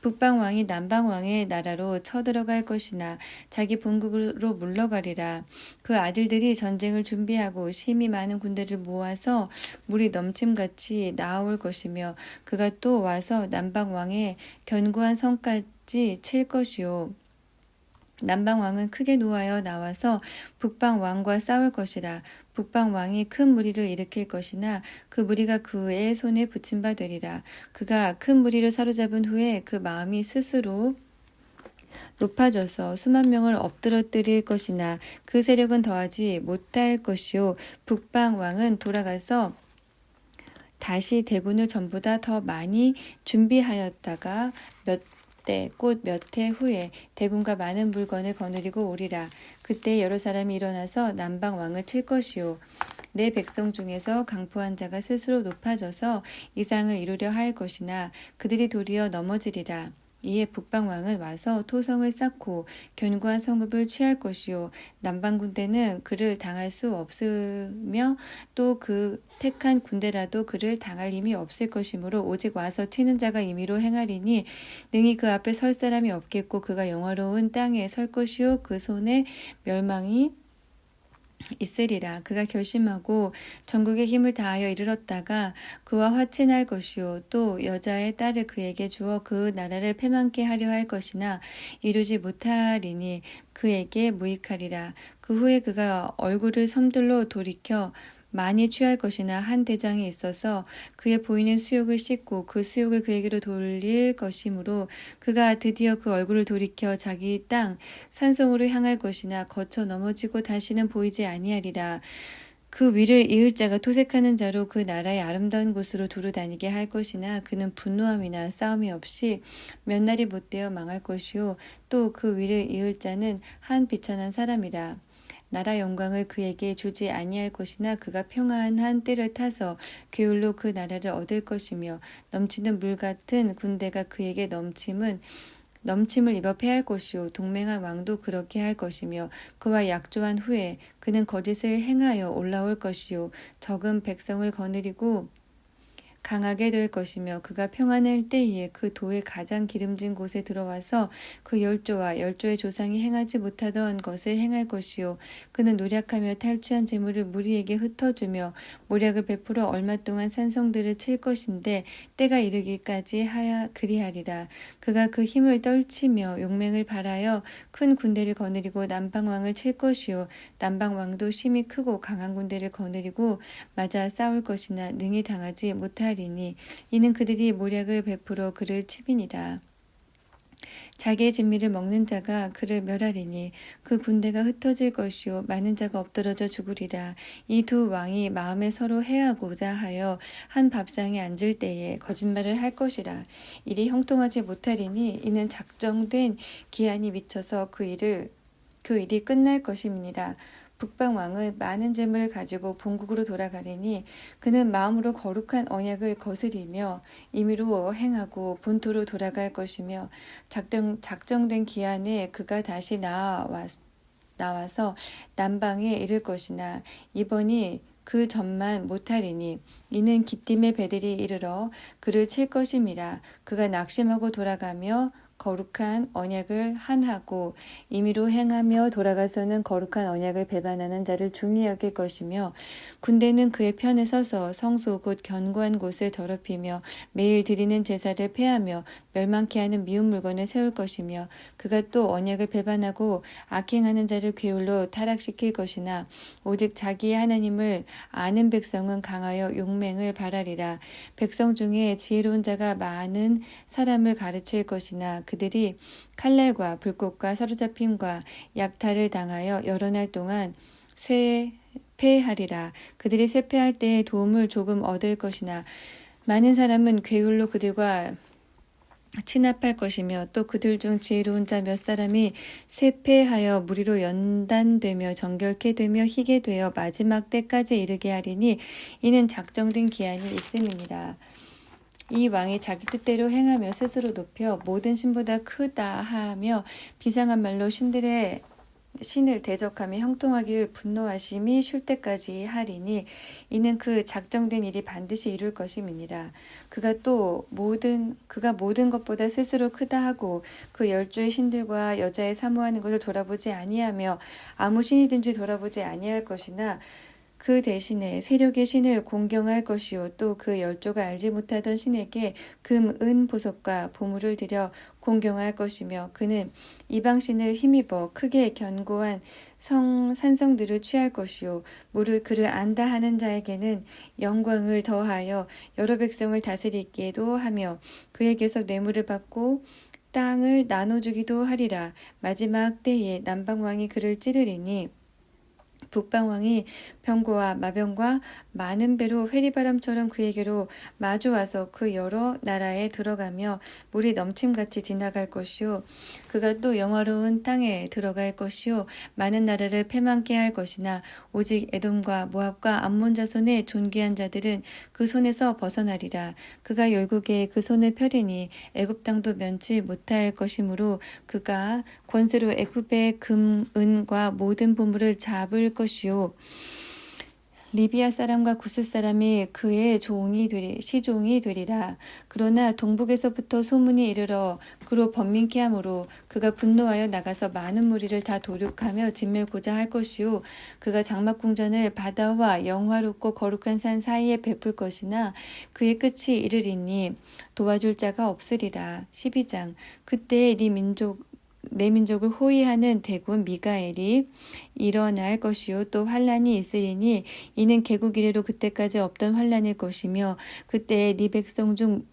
북방 왕이 남방 왕의 나라로 쳐들어갈 것이나 자기 본국으로 물러가리라. 그 아들들이 전쟁을 준비하고 힘이 많은 군대를 모아서 물이 넘침같이 나아올 것이며 그가 또 와서 남방 왕의 견고한 성까지 칠 것이요 남방 왕은 크게 노하여 나와서 북방 왕과 싸울 것이라. 북방 왕이 큰 무리를 일으킬 것이나 그 무리가 그의 손에 붙임 바 되리라. 그가 큰 무리를 사로잡은 후에 그 마음이 스스로 높아져서 수만 명을 엎드러뜨릴 것이나 그 세력은 더하지 못할 것이요 북방 왕은 돌아가서 다시 대군을 전보다 더 많이 준비하였다가 곧 몇 해 후에 대군과 많은 물건을 거느리고 오리라. 그때 여러 사람이 일어나서 남방 왕을 칠 것이요 내 백성 중에서 강포한 자가 스스로 높아져서 이상을 이루려 할 것이나 그들이 도리어 넘어지리라. 이에 북방왕은 와서 토성을 쌓고 견고한 성읍을 취할 것이요 남방 군대는 그를 당할 수 없으며 또 그 택한 군대라도 그를 당할 힘이 없을 것이므로 오직 와서 치는 자가 임의로 행하리니 능히 그 앞에 설 사람이 없겠고 그가 영화로운 땅에 설 것이요 그 손에 멸망이 있으리라. 그가 결심하고 전국의 힘을 다하여 이르렀다가 그와 화친할 것이요 또 여자의 딸을 그에게 주어 그 나라를 패망케 하려 할 것이나 이루지 못하리니 그에게 무익하리라. 그 후에 그가 얼굴을 섬들로 돌이켜 많이 취할 것이나 한 대장이 있어서 그의 보이는 수욕을 씻고 그 수욕을 그에게로 돌릴 것이므로 그가 드디어 그 얼굴을 돌이켜 자기 땅 산성으로 향할 것이나 거쳐 넘어지고 다시는 보이지 아니하리라. 그 위를 이을 자가 토색하는 자로 그 나라의 아름다운 곳으로 두루 다니게 할 것이나 그는 분노함이나 싸움이 없이 몇 날이 못되어 망할 것이요 또 그 위를 이을 자는 한 비천한 사람이라. 나라 영광을 그에게 주지 아니할 것이나 그가 평안한 뜰을 타서 괴울로 그 나라를 얻을 것이며 넘치는 물 같은 군대가 그에게 넘침을 입어 패할 것이요 동맹한 왕도 그렇게 할 것이며 그와 약조한 후에 그는 거짓을 행하여 올라올 것이요 적은 백성을 거느리고 강하게 될 것이며 그가 평안할 때에 그 도의 가장 기름진 곳에 들어와서 그 열조와 열조의 조상이 행하지 못하던 것을 행할 것이요 그는 노력하며 탈취한 재물을 무리에게 흩어주며 모략을 베풀어 얼마 동안 산성들을 칠 것인데 때가 이르기까지 그리하리라. 그가 그 힘을 떨치며 용맹을 발하여 큰 군대를 거느리고 남방왕을 칠 것이요 남방왕도 심히 크고 강한 군대를 거느리고 맞아 싸울 것이나 능히 당하지 못하리니 이는 그들이 모략을 베풀어 그를 치미니라. 자기의 진미를 먹는 자가 그를 멸하리니 그 군대가 흩어질 것이요 많은 자가 엎드러져 죽으리라. 이 두 왕이 마음에 서로 해하고자 하여 한 밥상에 앉을 때에 거짓말을 할 것이라. 일이 형통하지 못하리니 이는 작정된 기한이 미쳐서 그 일이 끝날 것임이니라. 북방왕은 많은 재물을 가지고 본국으로 돌아가리니 그는 마음으로 거룩한 언약을 거스리며 임의로 행하고 본토로 돌아갈 것이며 작정된 기한에 그가 다시 나와서 남방에 이를 것이나 이번이 그 전만 못하리니 이는 기띔의 배들이 이르러 그를 칠 것임이라. 그가 낙심하고 돌아가며 거룩한 언약을 한하고 임의로 행하며 돌아가서는 거룩한 언약을 배반하는 자를 중히 여길 것이며 군대는 그의 편에 서서 성소 곧 견고한 곳을 더럽히며 매일 드리는 제사를 폐하며 멸망케 하는 미운 물건을 세울 것이며 그가 또 언약을 배반하고 악행하는 자를 괴울로 타락시킬 것이나 오직 자기의 하나님을 아는 백성은 강하여 용맹을 발하리라. 백성 중에 지혜로운 자가 많은 사람을 가르칠 것이나 그들이 칼날과 불꽃과 사로잡힘과 약탈을 당하여 여러 날 동안 쇠패하리라. 그들이 쇠패할 때에 도움을 조금 얻을 것이나 많은 사람은 괴울로 그들과 친합할 것이며 또 그들 중 지혜로운 자 몇 사람이 쇠패하여 무리로 연단되며 정결케 되며 희게 되어 마지막 때까지 이르게 하리니 이는 작정된 기한이 있음이니라. 이 왕이 자기 뜻대로 행하며 스스로 높여 모든 신보다 크다 하며 비상한 말로 신을 대적하며 형통하기를 분노하심이 쉴 때까지 하리니 이는 그 작정된 일이 반드시 이룰 것임이니라. 그가 모든 것보다 스스로 크다 하고 그 열조의 신들과 여자의 사모하는 것을 돌아보지 아니하며 아무 신이든지 돌아보지 아니할 것이나 그 대신에 세력의 신을 공경할 것이요 또 그 열조가 알지 못하던 신에게 금, 은, 보석과 보물을 들여 공경할 것이며 그는 이방 신을 힘입어 크게 견고한 산성들을 취할 것이요 무릇 그를 안다 하는 자에게는 영광을 더하여 여러 백성을 다스리게도 하며 그에게서 뇌물을 받고 땅을 나눠주기도 하리라. 마지막 때에 남방왕이 그를 찌르리니 북방왕이 병고와 마병과 많은 배로 회리바람처럼 그에게로 마주와서 그 여러 나라에 들어가며 물이 넘침같이 지나갈 것이요 그가 또 영화로운 땅에 들어갈 것이요 많은 나라를 패망케 할 것이나 오직 에돔과 모압과 암몬 자손의 존귀한 자들은 그 손에서 벗어나리라. 그가 열국에 그 손을 펴리니 애굽 땅도 면치 못할 것이므로 그가 권세로 애굽의 금, 은과 모든 보물을 잡을 것이요 리비아 사람과 구스 사람이 그의 시종이 되리라. 그러나 동북에서부터 소문이 이르러 그로 번민케 하므로 그가 분노하여 나가서 많은 무리를 다 도륙하며 진멸고자 할 것이요 그가 장막궁전을 바다와 영화롭고 거룩한 산 사이에 베풀 것이나 그의 끝이 이르리니 도와줄 자가 없으리라. 12장 그때 내 민족을 호위하는 대군 미가엘이 일어날 것이요 또 환란이 있으리니 이는 개국 이래로 그때까지 없던 환란일 것이며 그때 네 백성 중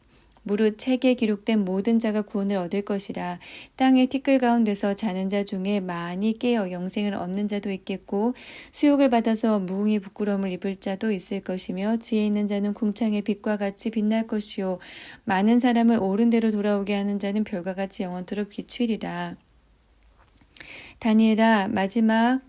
무릇 책에 기록된 모든 자가 구원을 얻을 것이라. 땅의 티끌 가운데서 자는 자 중에 많이 깨어 영생을 얻는 자도 있겠고 수욕을 받아서 무궁히 부끄러움을 입을 자도 있을 것이며 지혜 있는 자는 궁창의 빛과 같이 빛날 것이요 많은 사람을 옳은 대로 돌아오게 하는 자는 별과 같이 영원토록 비추리라. 다니엘아 마지막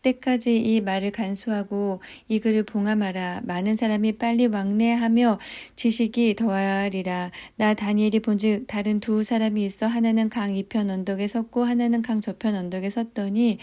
때까지 이 말을 간수하고 이 글을 봉함하라. 많은 사람이 빨리 왕래하며 지식이 더하리라. 나 다니엘이 본즉 다른 두 사람이 있어 하나는 강 이편 언덕에 섰고 하나는 강 저편 언덕에 섰더니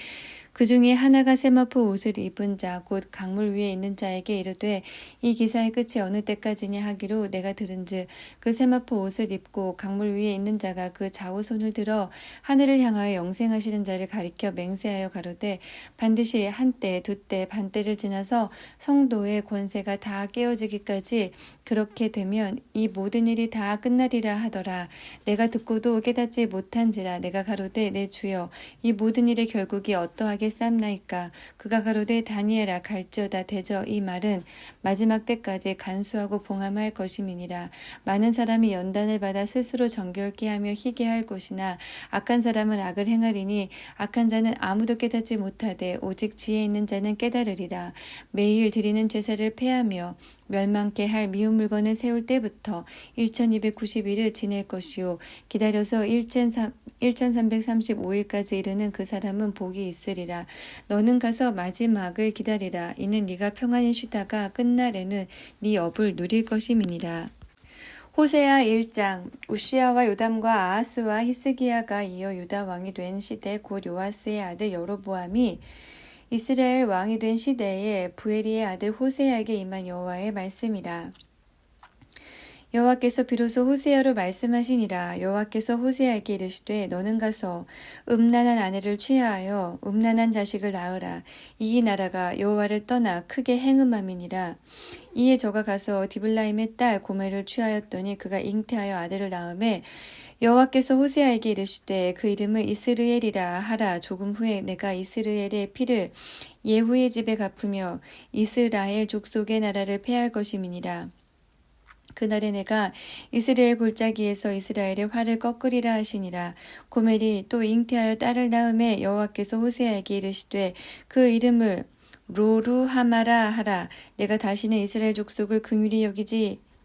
그 중에 하나가 세마포 옷을 입은 자 곧 강물 위에 있는 자에게 이르되 이 기사의 끝이 어느 때까지냐 하기로 내가 들은즉 그 세마포 옷을 입고 강물 위에 있는 자가 그 좌우손을 들어 하늘을 향하여 영생하시는 자를 가리켜 맹세하여 가로되 반드시 한때 두때 반때를 지나서 성도의 권세가 다 깨어지기까지 그렇게 되면 이 모든 일이 다 끝나리라 하더라. 내가 듣고도 깨닫지 못한지라. 내가 가로되 내 주여 이 모든 일의 결국이 어떠하게 쌈나이까. 그가 가로되 다니엘아 갈지어다 대저. 이 말은 마지막 때까지 간수하고 봉함할 것임이니라. 많은 사람이 연단을 받아 스스로 정결케 하며 희게 할 것이나 악한 사람은 악을 행하리니 악한 자는 아무도 깨닫지 못하되 오직 지혜 있는 자는 깨달으리라. 매일 드리는 제사를 폐하며 멸망케 할 미운 물건을 세울 때부터 1290일을 지낼 것이요 기다려서 1335일까지 이르는 그 사람은 복이 있으리라. 너는 가서 마지막을 기다리라. 이는 네가 평안히 쉬다가 끝날에는 네 업을 누릴 것임이니라. 호세아 1장 우시야와 요담과 아하스와 히스기야가 이어 유다 왕이 된 시대 곧 요아스의 아들 여로보암이 이스라엘 왕이 된 시대에 부에리의 아들 호세아에게 임한 여호와의 말씀이라. 여호와께서 비로소 호세아로 말씀하시니라. 여호와께서 호세아에게 이르시되 너는 가서 음란한 아내를 취하여 음란한 자식을 낳으라. 이 나라가 여호와를 떠나 크게 행음함이니라. 이에 저가 가서 디블라임의 딸 고멜을 취하였더니 그가 잉태하여 아들을 낳음에 여호와께서 호세아에게 이르시되 그 이름을 이스르엘이라 하라. 조금 후에 내가 이스르엘의 피를 예후의 집에 갚으며 이스라엘 족속의 나라를 패할 것임이니라. 그날에 내가 이스라엘 골짜기에서 이스라엘의 활을 꺾으리라 하시니라. 고멜이 또 잉태하여 딸을 낳음에 여호와께서 호세아에게 이르시되 그 이름을 로루하마라 하라. 내가 다시는 이스라엘 족속을 긍휼히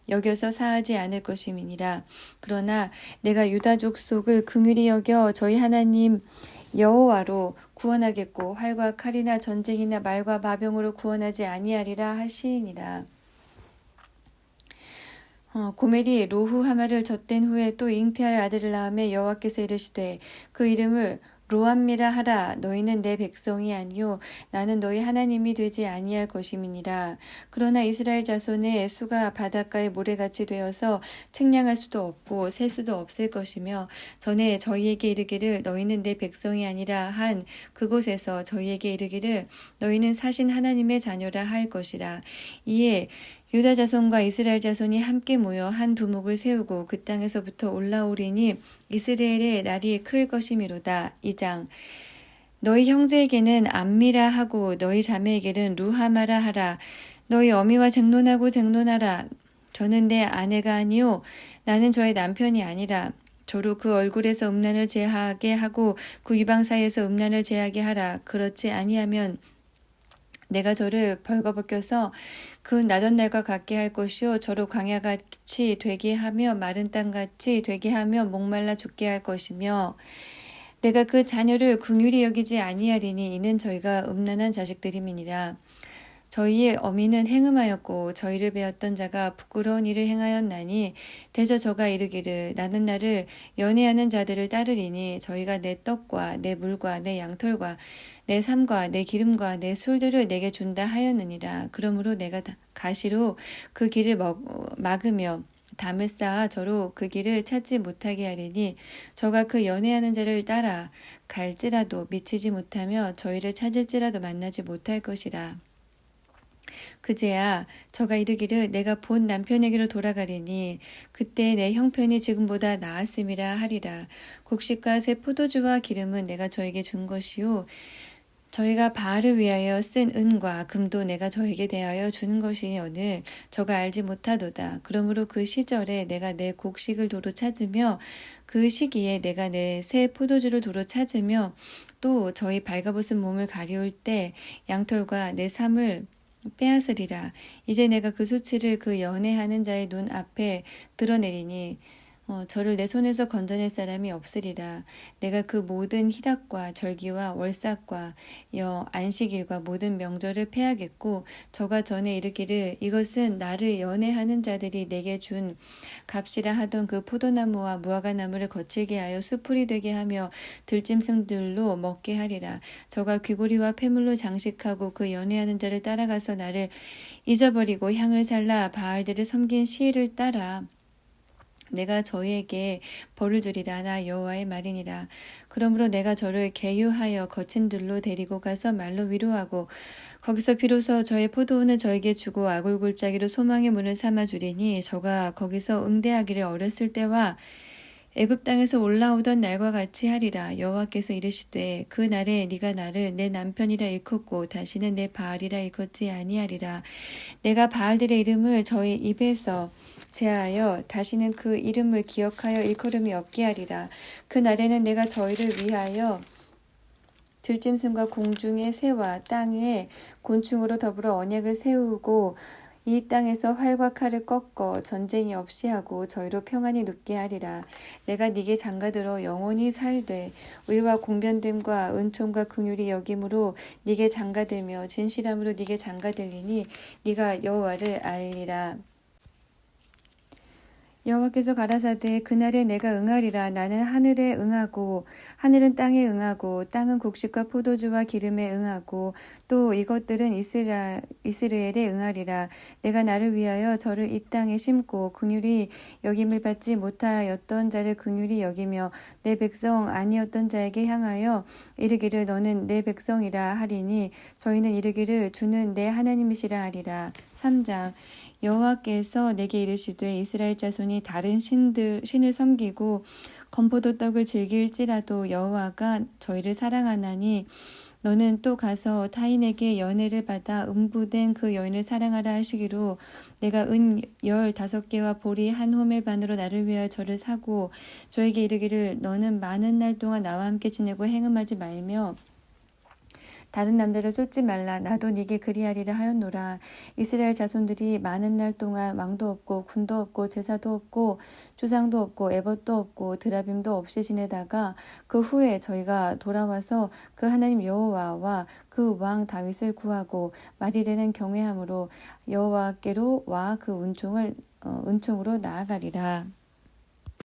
여겨서 사하지 않을 것임이니라. 그러나 내가 유다 족속을 긍휼히 여겨 저희 하나님 여호와로 구원하겠고 활과 칼이나 전쟁이나 말과 마병으로 구원하지 아니하리라 하시니라. 고멜이 로후하마를 젖된 후에 또 잉태하여 아들을 낳음에 여호와께서 이르시되 그 이름을 로암미라 하라. 너희는 내 백성이 아니요 나는 너희 하나님이 되지 아니할 것임이니라. 그러나 이스라엘 자손의 수가 바닷가의 모래같이 되어서 측량할 수도 없고 셀 수도 없을 것이며 전에 저희에게 이르기를 너희는 내 백성이 아니라 한 그곳에서 저희에게 이르기를 너희는 사신 하나님의 자녀라 할 것이라. 이에 유다 자손과 이스라엘 자손이 함께 모여 한 두목을 세우고 그 땅에서부터 올라오리니 이스라엘의 날이 클 것이미로다. 2장 너희 형제에게는 암미라 하고 너희 자매에게는 루하마라 하라. 너희 어미와 쟁론하라. 저는 내 아내가 아니요 나는 저의 남편이 아니라. 저로 그 얼굴에서 음란을 제하게 하고 그 이방 사이에서 음란을 제하게 하라. 그렇지 아니하면 내가 저를 벌거벗겨서 그 나던 날과 같게 할 것이요 저로 광야같이 되게 하며 마른 땅같이 되게 하며 목말라 죽게 할 것이며 내가 그 자녀를 긍휼히 여기지 아니하리니 이는 저희가 음란한 자식들임이니라. 저희의 어미는 행음하였고 저희를 베었던 자가 부끄러운 일을 행하였나니 대저 저가 이르기를 나는 나를 연애하는 자들을 따르리니 저희가 내 떡과 내 물과 내 양털과 내 삶과 내 기름과 내 술들을 내게 준다 하였느니라. 그러므로 내가 가시로 그 길을 막으며 담을 쌓아 저로 그 길을 찾지 못하게 하리니 저가 그 연애하는 자를 따라 갈지라도 미치지 못하며 저희를 찾을지라도 만나지 못할 것이라. 그제야 저가 이르기를 내가 본 남편에게로 돌아가리니 그때 내 형편이 지금보다 나았음이라 하리라. 곡식과 새 포도주와 기름은 내가 저에게 준 것이요 저희가 바알을 위하여 쓴 은과 금도 내가 저에게 대하여 주는 것이오늘 저가 알지 못하도다. 그러므로 그 시절에 내가 내 곡식을 도로 찾으며 그 시기에 내가 내 새 포도주를 도로 찾으며 또 저희 발가벗은 몸을 가리울 때 양털과 내 삶을 빼앗으리라. 이제 내가 그 수치를 그 연애하는 자의 눈 앞에 드러내리니 저를 내 손에서 건져낼 사람이 없으리라. 내가 그 모든 희락과 절기와 월삭과 안식일과 모든 명절을 패하겠고 저가 전에 이르기를 이것은 나를 연애하는 자들이 내게 준 값이라 하던 그 포도나무와 무화과나무를 거칠게 하여 수풀이 되게 하며 들짐승들로 먹게 하리라. 저가 귀고리와 폐물로 장식하고 그 연애하는 자를 따라가서 나를 잊어버리고 향을 살라 바알들을 섬긴 시일을 따라 내가 저희에게 벌을 주리라. 나 여호와의 말이니라. 그러므로 내가 저를 계유하여 거친 들로 데리고 가서 말로 위로하고 거기서 비로소 저의 포도원을 저에게 주고 아굴골짜기로 소망의 문을 삼아 주리니 저가 거기서 응대하기를 어렸을 때와 애굽 땅에서 올라오던 날과 같이 하리라. 여호와께서 이르시되 그 날에 네가 나를 내 남편이라 일컫고 다시는 내 바알이라 일컫지 아니하리라. 내가 바알들의 이름을 저희 입에서 제하여 다시는 그 이름을 기억하여 일컬음이 없게 하리라. 그 날에는 내가 저희를 위하여 들짐승과 공중의 새와 땅의 곤충으로 더불어 언약을 세우고 이 땅에서 활과 칼을 꺾어 전쟁이 없이 하고 저희로 평안히 눕게 하리라. 내가 네게 장가들어 영원히 살되 의와 공변됨과 은총과 긍휼이 여김으로 네게 장가들며 진실함으로 네게 장가들리니 네가 여호와를 알리라. 여호와께서 가라사대 그날에 내가 응하리라. 나는 하늘에 응하고 하늘은 땅에 응하고 땅은 곡식과 포도주와 기름에 응하고 또 이것들은 이스라엘에 응하리라. 내가 나를 위하여 저를 이 땅에 심고 긍휼히 여김을 받지 못하였던 자를 긍휼히 여기며 내 백성 아니었던 자에게 향하여 이르기를 너는 내 백성이라 하리니 저희는 이르기를 주는 내 하나님이시라 하리라. 3장 여호와께서 내게 이르시되 이스라엘 자손이 다른 신을 섬기고 건포도 떡을 즐길지라도 여호와가 저희를 사랑하나니 너는 또 가서 타인에게 연애를 받아 음부된 그 여인을 사랑하라 하시기로 내가 은 15개와 보리 한 호멜 반으로 나를 위하여 저를 사고 저에게 이르기를 너는 많은 날 동안 나와 함께 지내고 행음하지 말며 다른 남자를 쫓지 말라. 나도 네게 그리하리라 하였노라. 이스라엘 자손들이 많은 날 동안 왕도 없고 군도 없고 제사도 없고 주상도 없고 에봇도 없고 드라빔도 없이 지내다가 그 후에 저희가 돌아와서 그 하나님 여호와와 그 왕 다윗을 구하고 말일에는 경외함으로 여호와께로 와 그 은총으로 나아가리라.